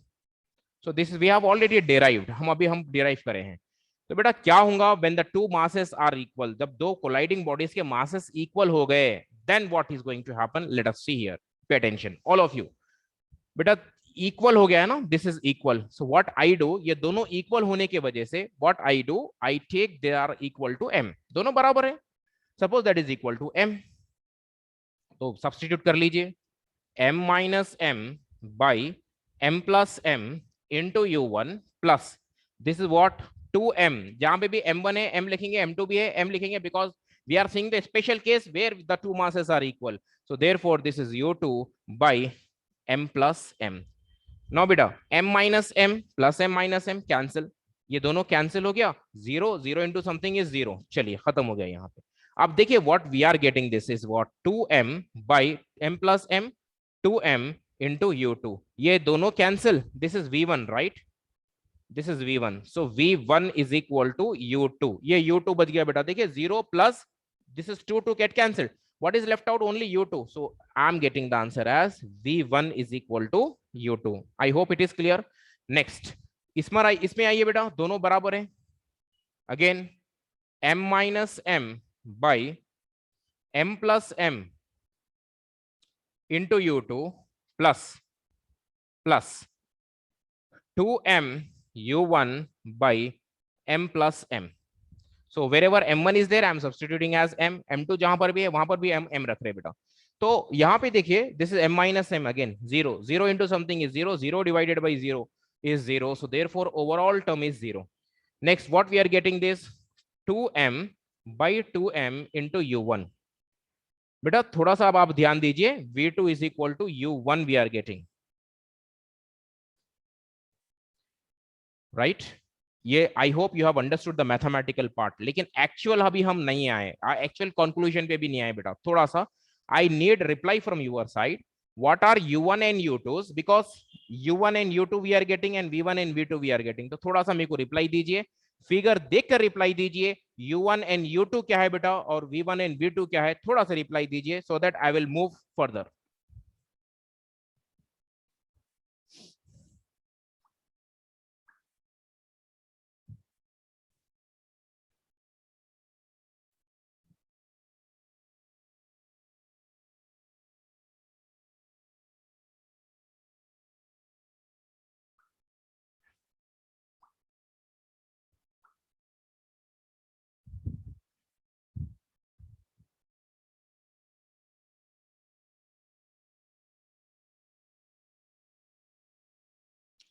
So this is we have already derived, हम अभी हम derive करे हैं। तो बेटा क्या होगा when the two masses are equal, जब दो कोलाइडिंग बॉडीज के मासेस इक्वल हो गए, then what is going to happen, let us see here, pay attention all of you. बेटा इक्वल हो गया है ना, this is equal, so what I do, ये दोनों इक्वल होने की वजह से what I do, I take they are equal to m, दोनों बराबर है, suppose that is equal to m, तो सब्स्टिट्यूट कर लीजिए, m minus m by m plus m into u1 plus this is what 2m, जहां पे भी m1 है m लिखेंगे, m2 भी है m लिखेंगे, because we are seeing the special case where the two masses are equal, so therefore this is u2 by m plus m. now beta m minus m plus m minus m cancel, ये दोनों cancel हो गया, zero zero into something is zero, चलिए खत्म हो गया यहाँ पे। अब देखिए what we are getting, this is what 2m by m plus m, 2m into u2, ये दोनों cancel, this is v1 right, this is v1, so v1 is equal to u2, ये u2 बच गया बेटा, देखिए 0 प्लस this is 2 to get cancelled, what is left out, only u2, so I'm getting the answer as v1 is equal to u2. I hope it is clear. next इसमें आइए बेटा, दोनों बराबर हैं, again m minus m by m plus m into u2 plus 2m u1 by m plus m. So wherever m1 is there, I am substituting as m, m2 जहां पर भी है वहां पर भी m रख रहे बेटा। तो यहाँ पे देखिए this is m minus m, again 0 0 into something is 0, 0 divided by 0 is 0, so therefore overall term is 0. next what we are getting, this 2m by 2m into u1, बेटा थोड़ा सा अब आप ध्यान दीजिए, v2 is equal to u1 we are getting, right? ये I hope you have understood the mathematical part, लेकिन actual अभी हम नहीं आए, एक्चुअल कंक्लूजन पे भी नहीं आए बेटा, थोड़ा सा I need reply from your side, what are u1 and u2, because u1 and u2 we are getting and v1 and v2 we are getting, तो थोड़ा सा मेरे को रिप्लाई दीजिए, फिगर देखकर रिप्लाई दीजिए, u1 एंड u2 क्या है बेटा और v1 एंड v2 क्या है, थोड़ा सा रिप्लाई दीजिए, so that I will move further.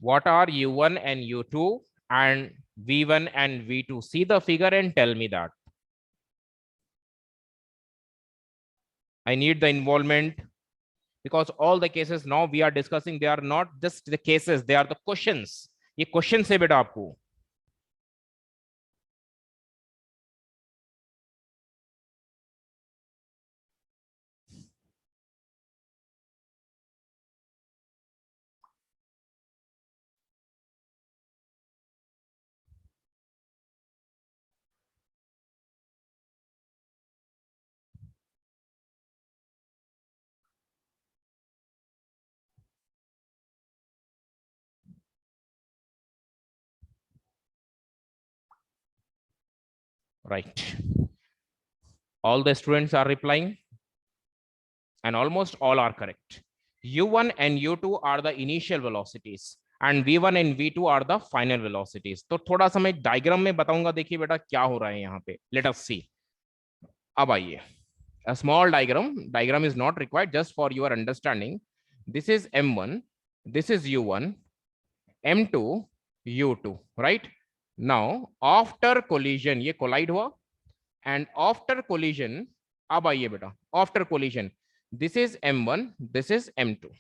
What are u1 and u2 and v1 and v2? See the figure and tell me that. I need the involvement, because all the cases now we are discussing, they are not just the cases, they are the questions. ये question है बेटा आपको। Right. All the students are replying and almost all are correct. u1 and u2 are the initial velocities and v1 and v2 are the final velocities. तो थोड़ा सा मैं diagram में बताऊंगा, देखिए बेटा क्या हो रहा है यहाँ पे, लेट अस सी। अब आइए, a small diagram is not required, just for your understanding. This is m1, this is u1, m2, u2, right? now after collision, ये collide हुआ and after collision, अब आइए बेटा, after collision, this is m1, this is m2,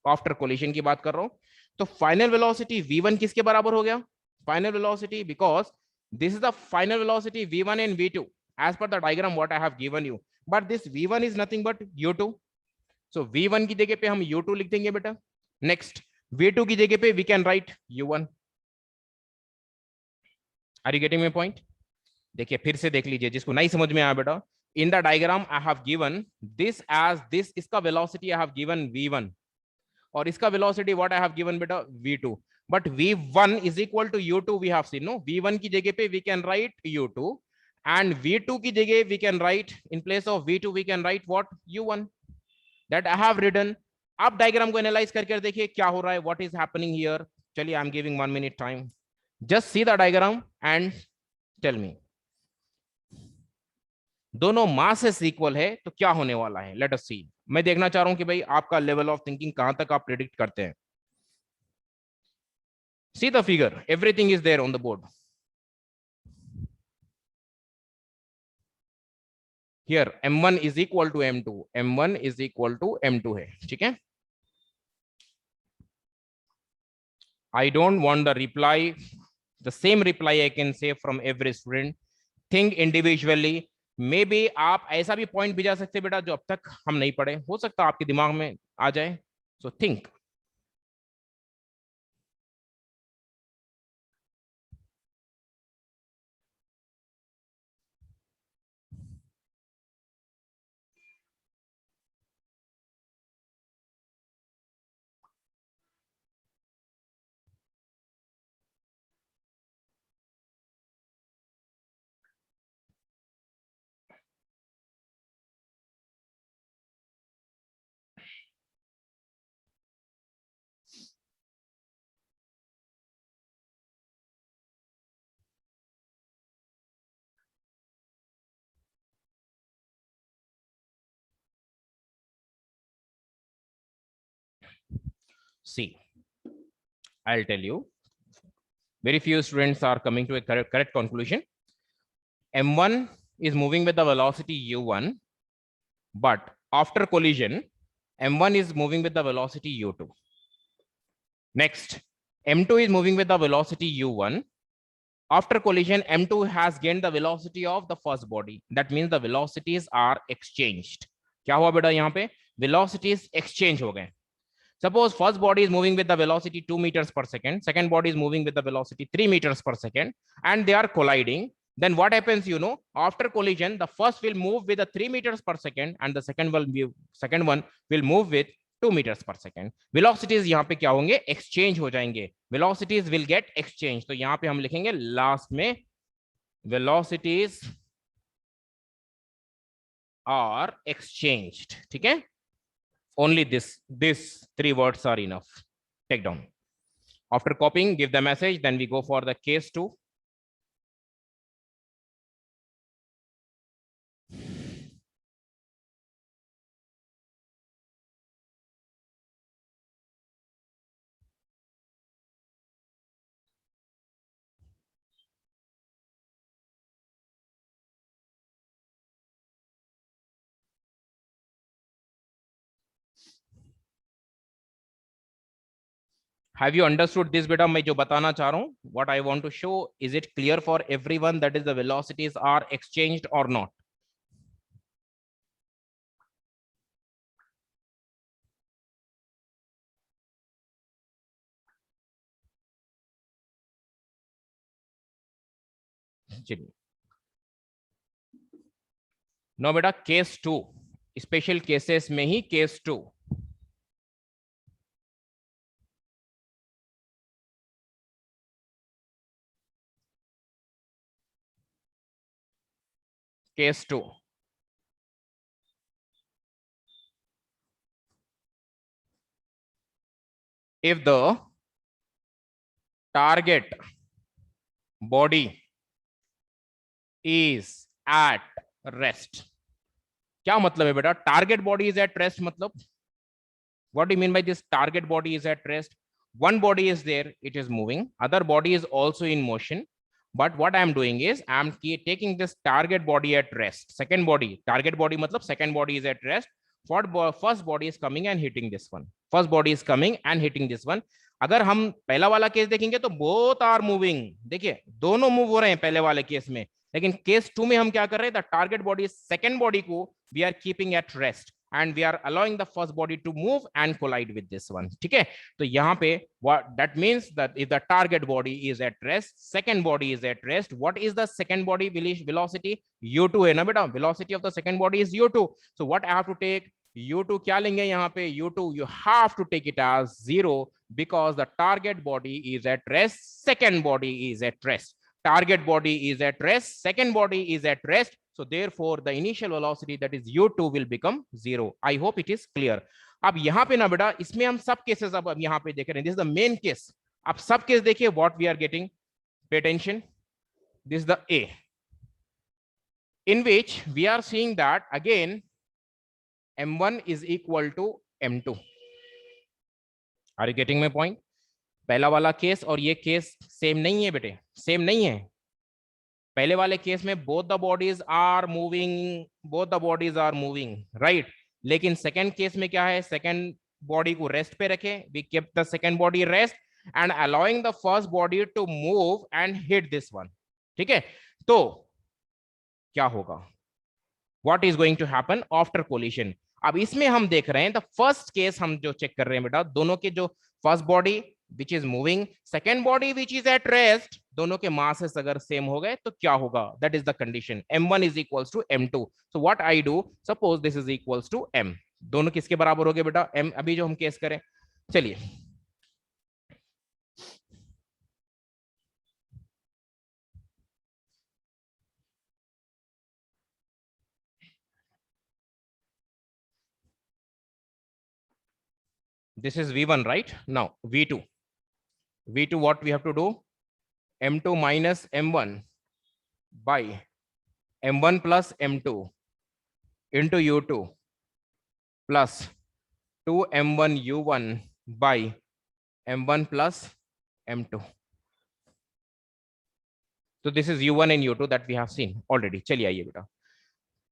after collision की बात कर रहा हूं, तो final velocity v1 किसके बराबर हो गया, final velocity, because this is the final velocity v1 and v2 as per the diagram what I have given you, but this v1 is nothing but u2, so v1 की जगह पे हम u2 लिख देंगे बेटा। next v2 की जगह पे we can write u1। Are you getting my point? देखिए फिर से देख लीजिए, जिसको नहीं समझ में आया बेटा, in the diagram I have given this as this, इसका velocity I have given v1 और इसका velocity what I have given बेटा v2, but v1 is equal to u2 we have seen, no? v1 की जगह पे we can write u2 and v2 की जगह we can write, in place of v2 we can write what? u1 that I have written. आप diagram को analyse करके देखिए क्या हो रहा है, what is happening here. चलिए, I am giving 1 minute time. Just see the diagram and tell me. दोनों मासेस इक्वल है तो क्या होने वाला है, लेट अस सी. मैं देखना चाह रहा हूं कि भाई आपका लेवल ऑफ थिंकिंग कहां तक आप प्रेडिक्ट करते हैं. See the figure, everything is there on the board. Here m1 is equal to m2, m1 is equal to m2 है, ठीक है. I don't want the reply, the same reply I can say from every student. Think individually. May be आप ऐसा भी point भेजा सकते बेटा जो अब तक हम नहीं पढ़े, हो सकता है आपके दिमाग में आ जाए. So think. See, I'll tell you. Very few students are coming to a correct conclusion. M1 is moving with the velocity u1, but after collision, M1 is moving with the velocity u2. Next, M2 is moving with the velocity u1. After collision, M2 has gained the velocity of the first body. That means the velocities are exchanged. क्या हुआ बेटा यहाँ पे? Velocities exchange हो गए. Suppose first body is moving with the velocity 2 meters per second, second body is moving with the velocity 3 meters per second, and they are colliding. Then what happens, you know, after collision, the first will move with the 3 meters per second and the second one will move with 2 meters per second. Velocities यहाँ पे क्या होंगे? Exchange हो जाएंगे. Velocities will get exchanged. तो यहाँ पे हम लिखेंगे last में velocities are exchanged. ठीक है? Only these 3 words are enough. Take down. After copying, give the message, then we go for the case 2. Have you understood this beta? मैं जो बताना चाह रहा हूं, what I want to show, is it clear for everyone that is the velocities are exchanged or not? चलिए. No बेटा, case 2, special cases में ही case 2. Case 2. If the target body is at rest. क्या मतलब है बेटा? Target body is at rest मतलब? What do you mean by this target body is at rest? One body is there, it is moving. Other body is also in motion. But what I am doing is I am taking this target body at rest. Second body, target body matlab second body is at rest. First body is coming and hitting this one. First body is coming and hitting this one. अगर हम पहला वाला case देखेंगे तो both are moving. देखिए दोनों move हो रहे हैं पहले वाले केस में, लेकिन केस 2 में हम क्या कर रहे हैं? The target body second body को we are keeping at rest and we are allowing the first body to move and collide with this one. ठीक है? तो यहाँ पे what that means that if the target body is at rest, second body is at rest, what is the second body velocity? u2 है ना बेटा? Velocity of the second body is u2. So what I have to take? u2 क्या लेंगे यहाँ पे, u2 you have to take it as 0 because the target body is at rest, second body is at rest, target body is at rest, second body is at rest, so therefore the initial velocity that is u2 will become 0. I hope it is clear. अब यहाँ पे ना बेटा इसमें हम सब cases अब यहाँ पे देख रहे हैं, this is the main case. अब सब केस देखिए what we are getting, pay attention, this is the A, in which we are seeing that again m1 is equal to m2. Are you getting my point? पहला वाला case और ये case same नहीं है बेटे, same नहीं है. पहले वाले केस में both the bodies are moving, right? लेकिन सेकंड केस में क्या है, सेकंड बॉडी को रेस्ट पे रखे, we kept the second body rest and allowing the first body to move and hit this one. ठीक है, तो क्या होगा, what is going to happen after collision? अब इसमें हम देख रहे हैं द फर्स्ट केस हम जो चेक कर रहे हैं बेटा, दोनों के जो first body which is moving, second body which is at rest, दोनों के मासेस अगर सेम हो गए तो क्या होगा, that is the condition, m1 is equals to m2. So what I do, suppose this is equals to m, दोनों किसके बराबर हो गए बेटा, m. अभी जो हम केस करें, चलिए this is v1, right? Now v2, what we have to do, m2 minus m1 by m1 plus m2 into u2 plus 2m1 u1 by m1 plus m2. So this is u1 and u2 that we have seen already. चलिए आइए बेटा,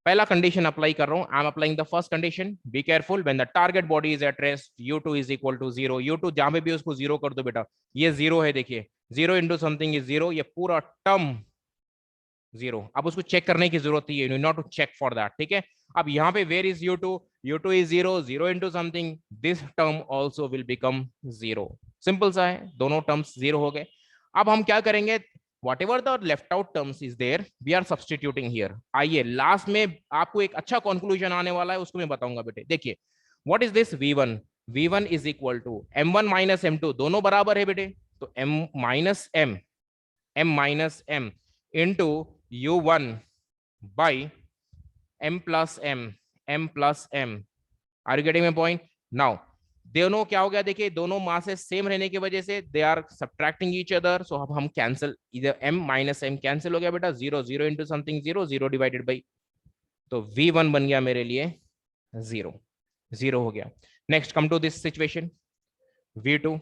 पहला condition apply कर रहा हूं, I am applying the first condition, be careful, when the target body is at rest u2 is equal to 0. u2 जहां पे भी उसको 0 कर दो बेटा, ये 0 है, देखिए 0 इंटू समथिंग इज 0, ये पूरा टर्म 0. अब उसको चेक करने की जरूरत है, you not to check for that. ठीक है, अब यहाँ पे where is u2, u2 is 0, 0 into something, this term also will become 0. Simple सा है, दोनों टर्म्स 0 हो गए. अब हम क्या करेंगे, whatever the left out terms is there, we are substituting here. आइए लास्ट में आपको एक अच्छा कंक्लूजन आने वाला है, उसको मैं बताऊंगा बेटे. देखिए what is this v1, v1 is equal to m1 minus m2, दोनों बराबर है बेटे, तो m minus m into u1 by m plus m. Are you getting my point? Now दोनों क्या हो गया, देखिए दोनों मासेस सेम रहने की वजह से they are subtracting each other, so अब हम कैंसिल, इधर m माइनस m कैंसिल हो गया बेटा, 0 0 इंटू समथिंग 0, 0 डिवाइडेड बाई, तो v1 बन गया मेरे लिए 0, 0 हो गया. Next come to this situation, v2,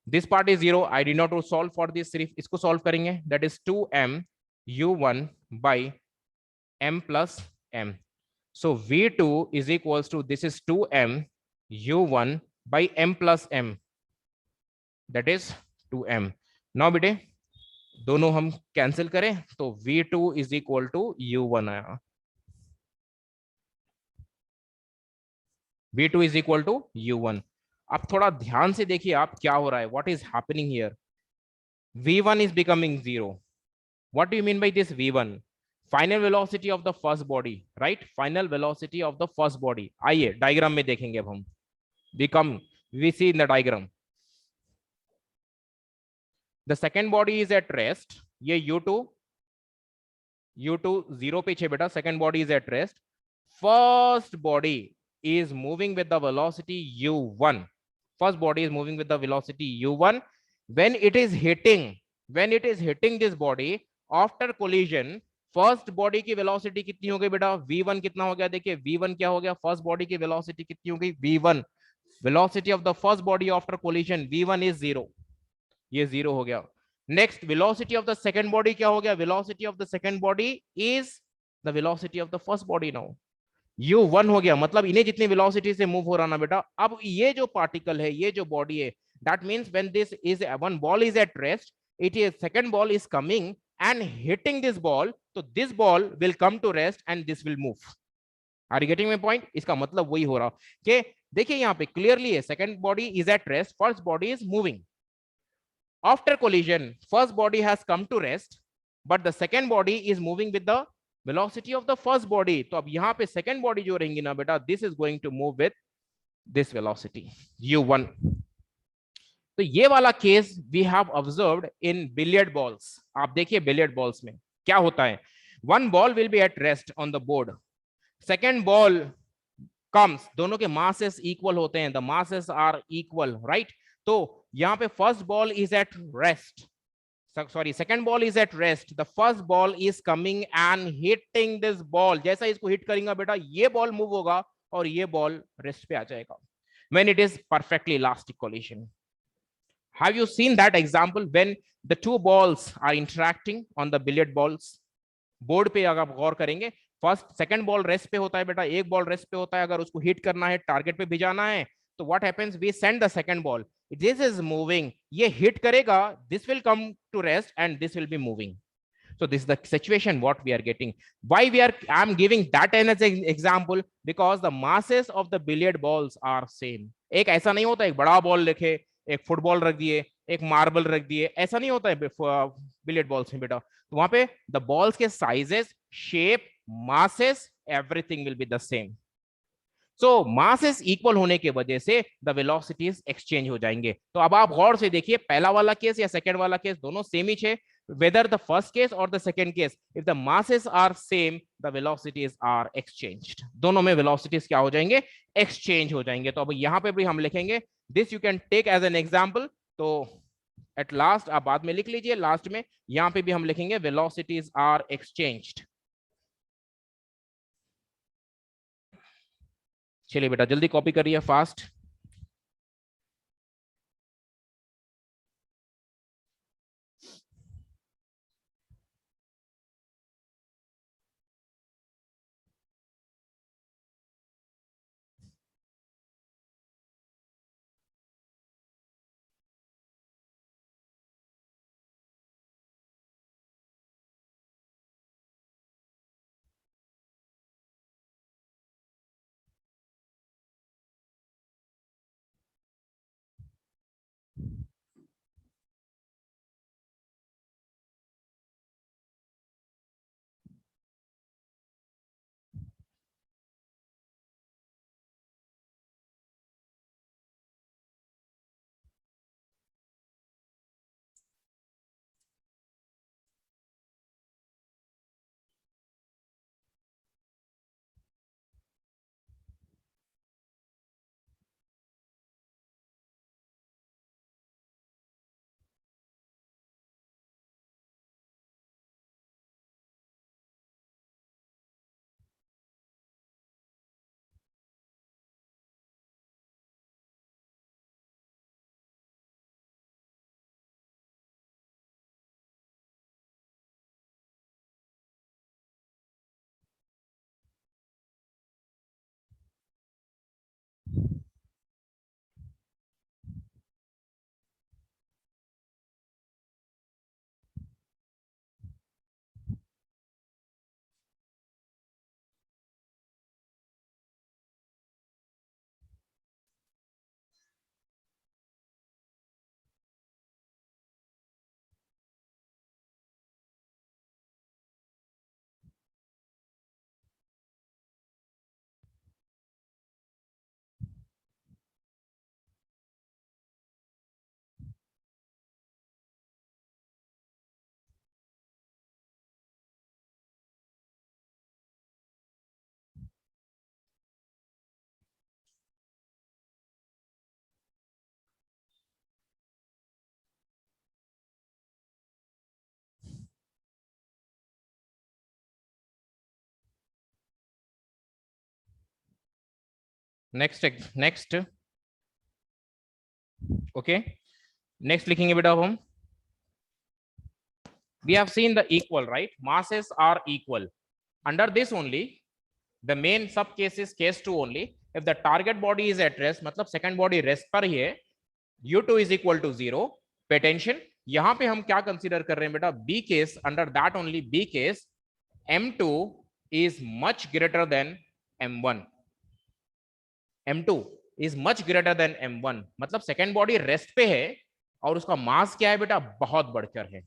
this part is 0, I did not solve for this, सिर्फ इसको सॉल्व करेंगे, that is 2m u1 by m plus m. So v2 is equals to, this is 2m u1 by m plus m, that is 2m. now बेटे दोनों हम cancel करें तो v2 is equal to u1 आया, v2 is equal to u1. अब थोड़ा ध्यान से देखिए आप क्या हो रहा है, what is happening here, v1 is becoming 0. what do you mean by this v1? Final velocity of the first body, right, final velocity of the first body. आइए डायग्राम में देखेंगे अब हम, we see in the diagram, the second body is at rest, ये u2 0 पे छे बेटा, second body is at rest, first body is moving with the velocity u1, first body is moving with the velocity u1, when it is hitting this body after collision, first body की velocity कितनी हो गई बेटा, v1 कितना हो गया, देखिए v1 क्या हो गया, फर्स्ट बॉडी की वेलोसिटी कितनी हो गई, v1, velocity of the first body after collision v1 is 0, ये 0 हो गया. Next velocity of the second body क्या हो गया, velocity of the second body is the velocity of the first body. now u1 हो गया, मतलब इन्हें जितनी velocity से मूव हो रहा ना बेटा, अब ये जो पार्टिकल है, ये जो बॉडी है, that means when this is one ball is at rest, it is second ball is coming and hitting this ball, so this ball will come to rest and this will move. Are you getting my point? इसका मतलब वही हो रहा कि देखिए यहाँ पे clearly है, second body is at rest, first body is moving. After collision first body has come to rest, but the second body is moving with the velocity of the first body. तो अब यहाँ पे second body जो रहेंगी ना बेटा, this is going to move with this velocity u1। तो ये वाला case we have observed in billiard balls. आप देखिए बिलियर्ड बॉल्स में क्या होता है, one ball will be at rest on the board, second ball comes, दोनों के मासेस इक्वल होते हैं, the masses are equal, right. तो यहाँ पे first ball is at rest, sorry second ball is at rest, the first ball is coming and hitting this ball. जैसा इसको hit करेंगे बेटा, ये बॉल मूव होगा और ये बॉल रेस्ट पे आ जाएगा when it is perfectly elastic collision. Have you seen that example when the two balls are interacting on the billiard balls? Board पे अगर आप गौर करेंगे, फर्स्ट सेकंड बॉल रेस्ट पे होता है बेटा, एक बॉल रेस्ट पे होता है, अगर उसको हिट करना है, टारगेट पे भिजाना है, तो what happens, we send the second ball, this is moving, ये हिट करेगा, this will come to rest and this will be moving. So this is the situation what we are getting. Why I'm giving that as an example, because the masses of the billiard balls are same. एक ऐसा नहीं होता एक बड़ा ball रखे, एक football रख दिए, एक मार्बल रख दिए, ऐसा नहीं होता है बिलियर्ड बॉल्स में बेटा। तो वहां पे द बॉल्स के sizes, shape, masses, everything will be the same. So masses equal होने की वजह से द वेलोसिटीज एक्सचेंज हो जाएंगे। तो अब आप गौर से देखिए, पहला वाला केस या सेकंड वाला केस दोनों सेम ही है, whether the first case or the second case, if the masses are same, the velocities are exchanged. दोनों में velocities क्या हो जाएंगे, exchange हो जाएंगे। तो अब यहाँ पे भी हम लिखेंगे, this you can take as an example। तो at last आप बाद में लिख लीजिए, लास्ट में यहाँ पे भी हम लिखेंगे velocities are exchanged। चलिए बेटा जल्दी कॉपी करिए फास्ट। नेक्स्ट ओके, नेक्स्ट लिखेंगे बेटा अब हम, we have seen the equal, right, masses are equal, under this only the main sub case is case 2 only, if the target body is at rest, मतलब second body rest पर ही है, u2 is equal to 0, pay attention, यहां पे हम क्या consider कर रहे हैं बेटा, b case, under that only b case, m2 is much greater than m1, m2 is much greater than m1, मतलब सेकेंड बॉडी रेस्ट पे है और उसका मास क्या है बेटा, बहुत बढ़कर है,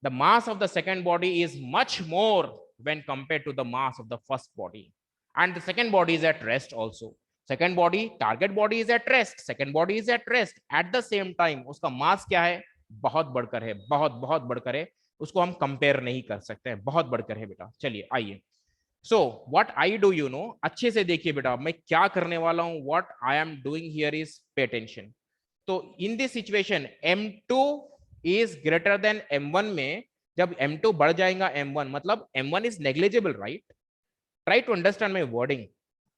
the mass of the second body is much more when compared to the mass of the first body, and the second body is at rest also. Second body, target body is at rest, second body is at rest, at the same time उसका मास क्या है, बहुत बढ़कर है, बहुत बहुत बढ़कर है, उसको हम कंपेयर नहीं कर सकते हैं, बहुत बढ़कर है बेटा। चलिए आइए, so what I do, you know, अच्छे से देखिए बेटा मैं क्या करने वाला हूं, what I am doing here is pay attention. तो in this situation m2 is greater than m1 में, जब m2 बढ़ जाएगा m1, मतलब m1 is negligible, right? Try to understand my wording.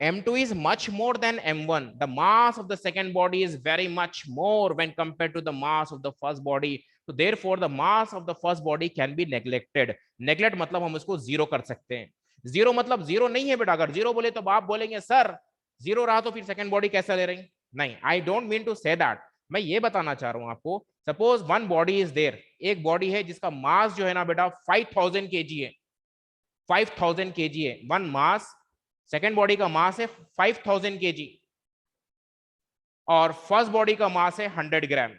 m2 is much more than m1. The mass of the second body is very much more when compared to the mass of the first body. So therefore the mass of the first body can be neglected. Neglect मतलब हम इसको zero कर सकते हैं। Zero मतलब zero नहीं है बेटा, अगर जीरो बोले तो आप बोलेंगे सर जीरो रहा तो फिर सेकंड बॉडी कैसा ले रही, नहीं, I don't mean to say that. मैं ये बताना चाह रहा हूं आपको, suppose one body is there, एक बॉडी है जिसका मास जो है ना बेटा 5000 kg है, 5000 kg है वन मास, सेकेंड बॉडी का मास है 5000 kg, और फर्स्ट बॉडी का मास है 100 gram.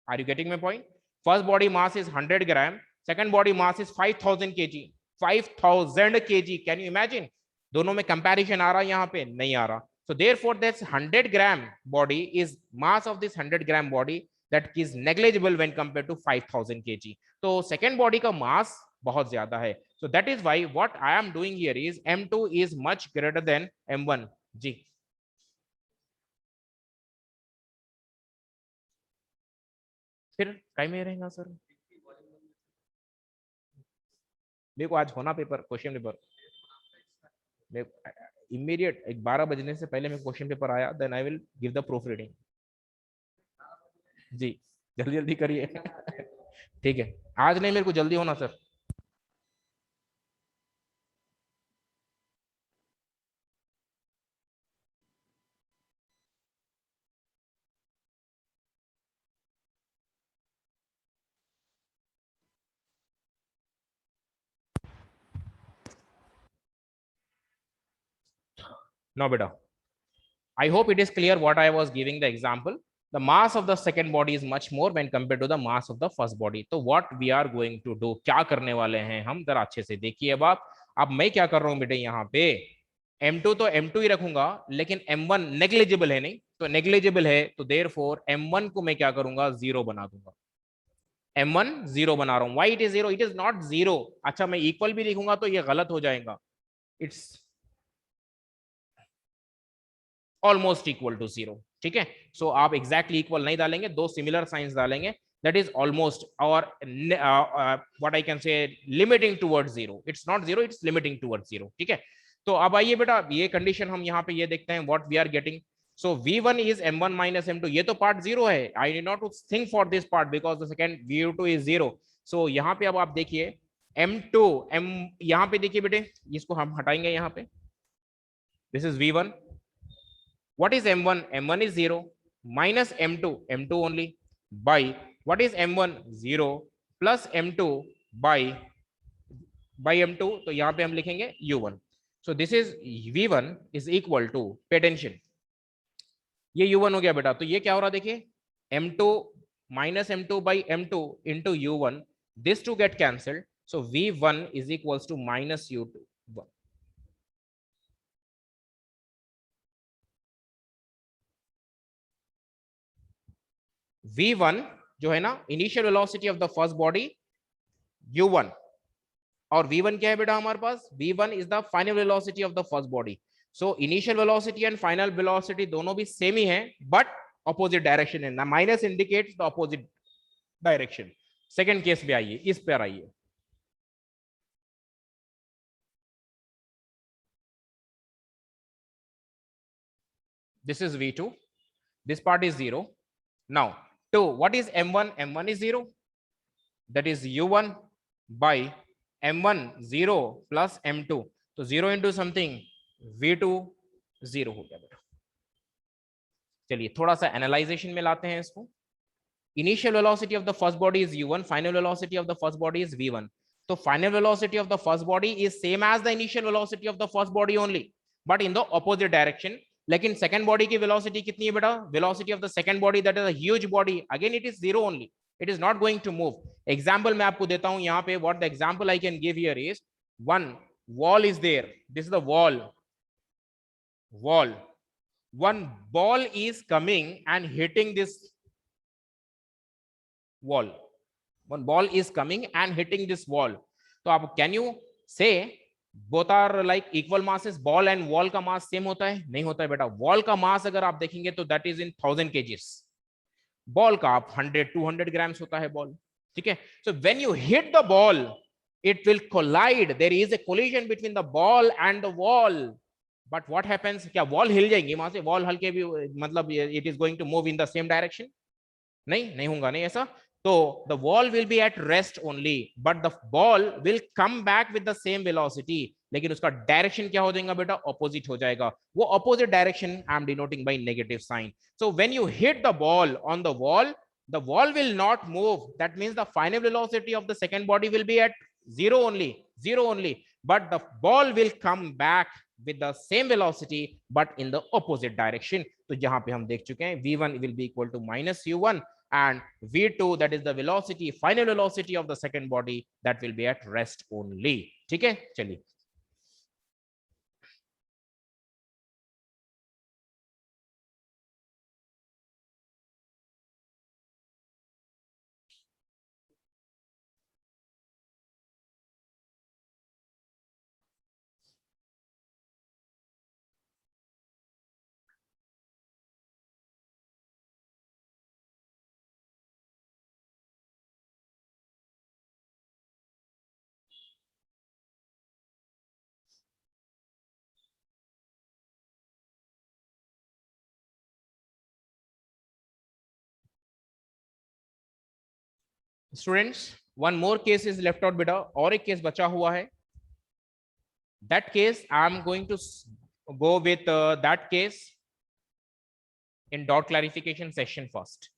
Are you getting my point? First body mass is 100 gram, second body mass is 5000 kg, 5000 kg। Can you imagine? दोनों में comparison आ रहा है यहाँ पे? नहीं आ रहा। So therefore this 100 gram body is mass of this 100 gram body that is negligible when compared to 5000 kg. तो second body का mass बहुत ज्यादा है। So that is why what I am doing here is m2 is much greater than m1 जी। फिर time में रहेगा sir, मेरे को आज होना पेपर, क्वेश्चन पेपर इमीडिएट, 12 बजने से पहले मैं क्वेश्चन पेपर आया, then I will give the proof reading जी। जल्दी जल्दी करिए ठीक है, आज नहीं, मेरे को जल्दी होना sir. Now beta, I hope it is clear what I was giving the example. The mass of the second body is much more when compared to the mass of the first body. तो what we are going to do, क्या करने वाले हैं हम, जरा अच्छे से देखिए। अब मैं क्या कर रहा हूं बेटे, यहाँ पे m2 तो m2 ही रखूंगा, लेकिन m1 नेग्लिजिबल है, नहीं तो नेग्लिजिबल है, तो देयरफॉर m1 को मैं क्या करूंगा, जीरो बना दूंगा। m1 जीरो बना रहा हूं। Why it is zero? It is not zero. अच्छा मैं इक्वल भी लिखूंगा तो ये गलत हो जाएगा, it's almost equal to zero, ठीक है। सो आप एग्जैक्टली इक्वल नहीं डालेंगे, दो सिमिलर साइंस डालेंगे, दैट इज ऑलमोस्ट, और what I can say limiting towards zero, it's not zero, it's limiting towards zero, ठीक है। तो अब आइए बेटा, ये कंडीशन हम यहाँ पे ये देखते हैं what we are getting. So v1 is m1 minus m2, ये तो पार्ट जीरो है, I need not to think for this part because the second v2 is zero. So यहाँ पे अब आप देखिए m2, यहाँ पे देखिए बेटे, इसको हम हटाएंगे यहाँ पे, this is v1, what is m1? m1 is 0 minus m2, m2 only, by what is m1? 0 plus m2 by m2, तो यहां पे हम लिखेंगे u1। so this is v1 is equal to, pay attention, ये u1 हो गया बेटा। तो ये क्या हो रहा है देखिए, m2 minus m2 by m2 into u1, this two get cancelled, so v1 is equals to minus u2। v1 जो है ना, initial velocity of the first body u1, और v1 क्या है बेटा हमारे पास, v1 is the final velocity of the first body. So initial velocity and final velocity दोनों भी सेम ही है, बट ऑपोजिट डायरेक्शन है, minus indicates the opposite direction. Second case पे आइए, इस पर आइए, this is v2, this part is 0। now 2, what is m1? m1 is 0, that is u1 by m1 0 plus m2, तो 0 into something, v2 0 हो गया बेटा। चलिए थोड़ा सा एनालाइजेशन में लाते हैं इसको। Initial velocity of the first body is u1, final velocity of the first body is v1। तो final velocity of the first body is same as the initial velocity of the first body only, but in the opposite direction. लेकिन second body की velocity कितनी है बेटा, velocity of the second body, that is a huge body, again it is 0 only, it is not going to move. Example मैं आपको देता हूं यहाँ पे, what the example I can give here is, one wall is there. This is the wall. One ball is coming and hitting this wall. One ball is coming and hitting this wall. तो आप can you say both are like equal masses? Ball and wall का mass same होता है? नहीं होता है बेटा. Wall का mass अगर आप देखेंगे तो that is in 1000 kgs. Ball का आप 100-200 grams होता है ball. ठीक है. So when you hit the ball, it will collide. There is a collision between the ball and the wall. But what happens? क्या wall हिल जाएंगी वहां से? Wall हल्के भी मतलब it is going to move in the same direction? नहीं होगा नहीं ऐसा. So the wall will be at rest only, but the ball will come back with the same velocity. लेकिन उसका डायरेक्शन क्या हो जाएगा बेटा? ऑपोजिट हो जाएगा. वो opposite direction I am denoting by negative sign. So when you hit the ball on the wall will not move. That means the final velocity of the second body will be at zero only, but the ball will come back with the same velocity but in the opposite direction. तो जहां पे हम देख चुके हैं v1 will be equal to minus u1 and v2, that is the velocity, final velocity of the second body, that will be at rest only. ठीक है. चलिए students, one more case is left out बेटा. और एक case बचा हुआ है. That case I am going to go with that case in doubt clarification session first.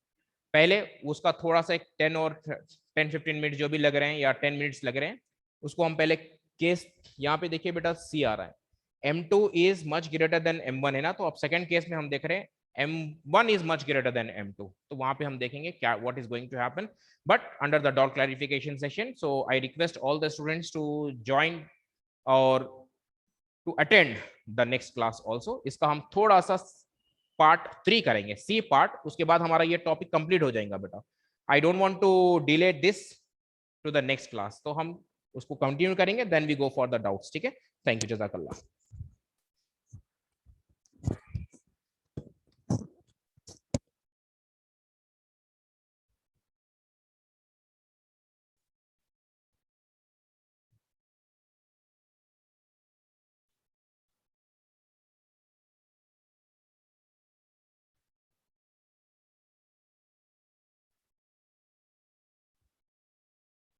पहले उसका थोड़ा सा एक 10-15 मिनट जो भी लग रहे हैं या 10 मिनट्स लग रहे हैं, उसको हम पहले केस यहाँ पे देखिए बेटा. सी आ रहा है m2 is much greater than m1 है ना. तो अब सेकंड केस में हम देख रहे हैं m1 is much greater than m2. तो वहां पे हम देखेंगे क्या what is going to happen, but under the dot clarification session. So I request all the students to join or to attend the next class also. इसका हम थोड़ा सा पार्ट 3 करेंगे, सी पार्ट. उसके बाद हमारा ये टॉपिक कंप्लीट हो जाएगा बेटा. I don't want to delay this to the next class. तो हम उसको कंटिन्यू करेंगे, then we go for the doubts. ठीक है. Thank you. जज़ाकल्लाह.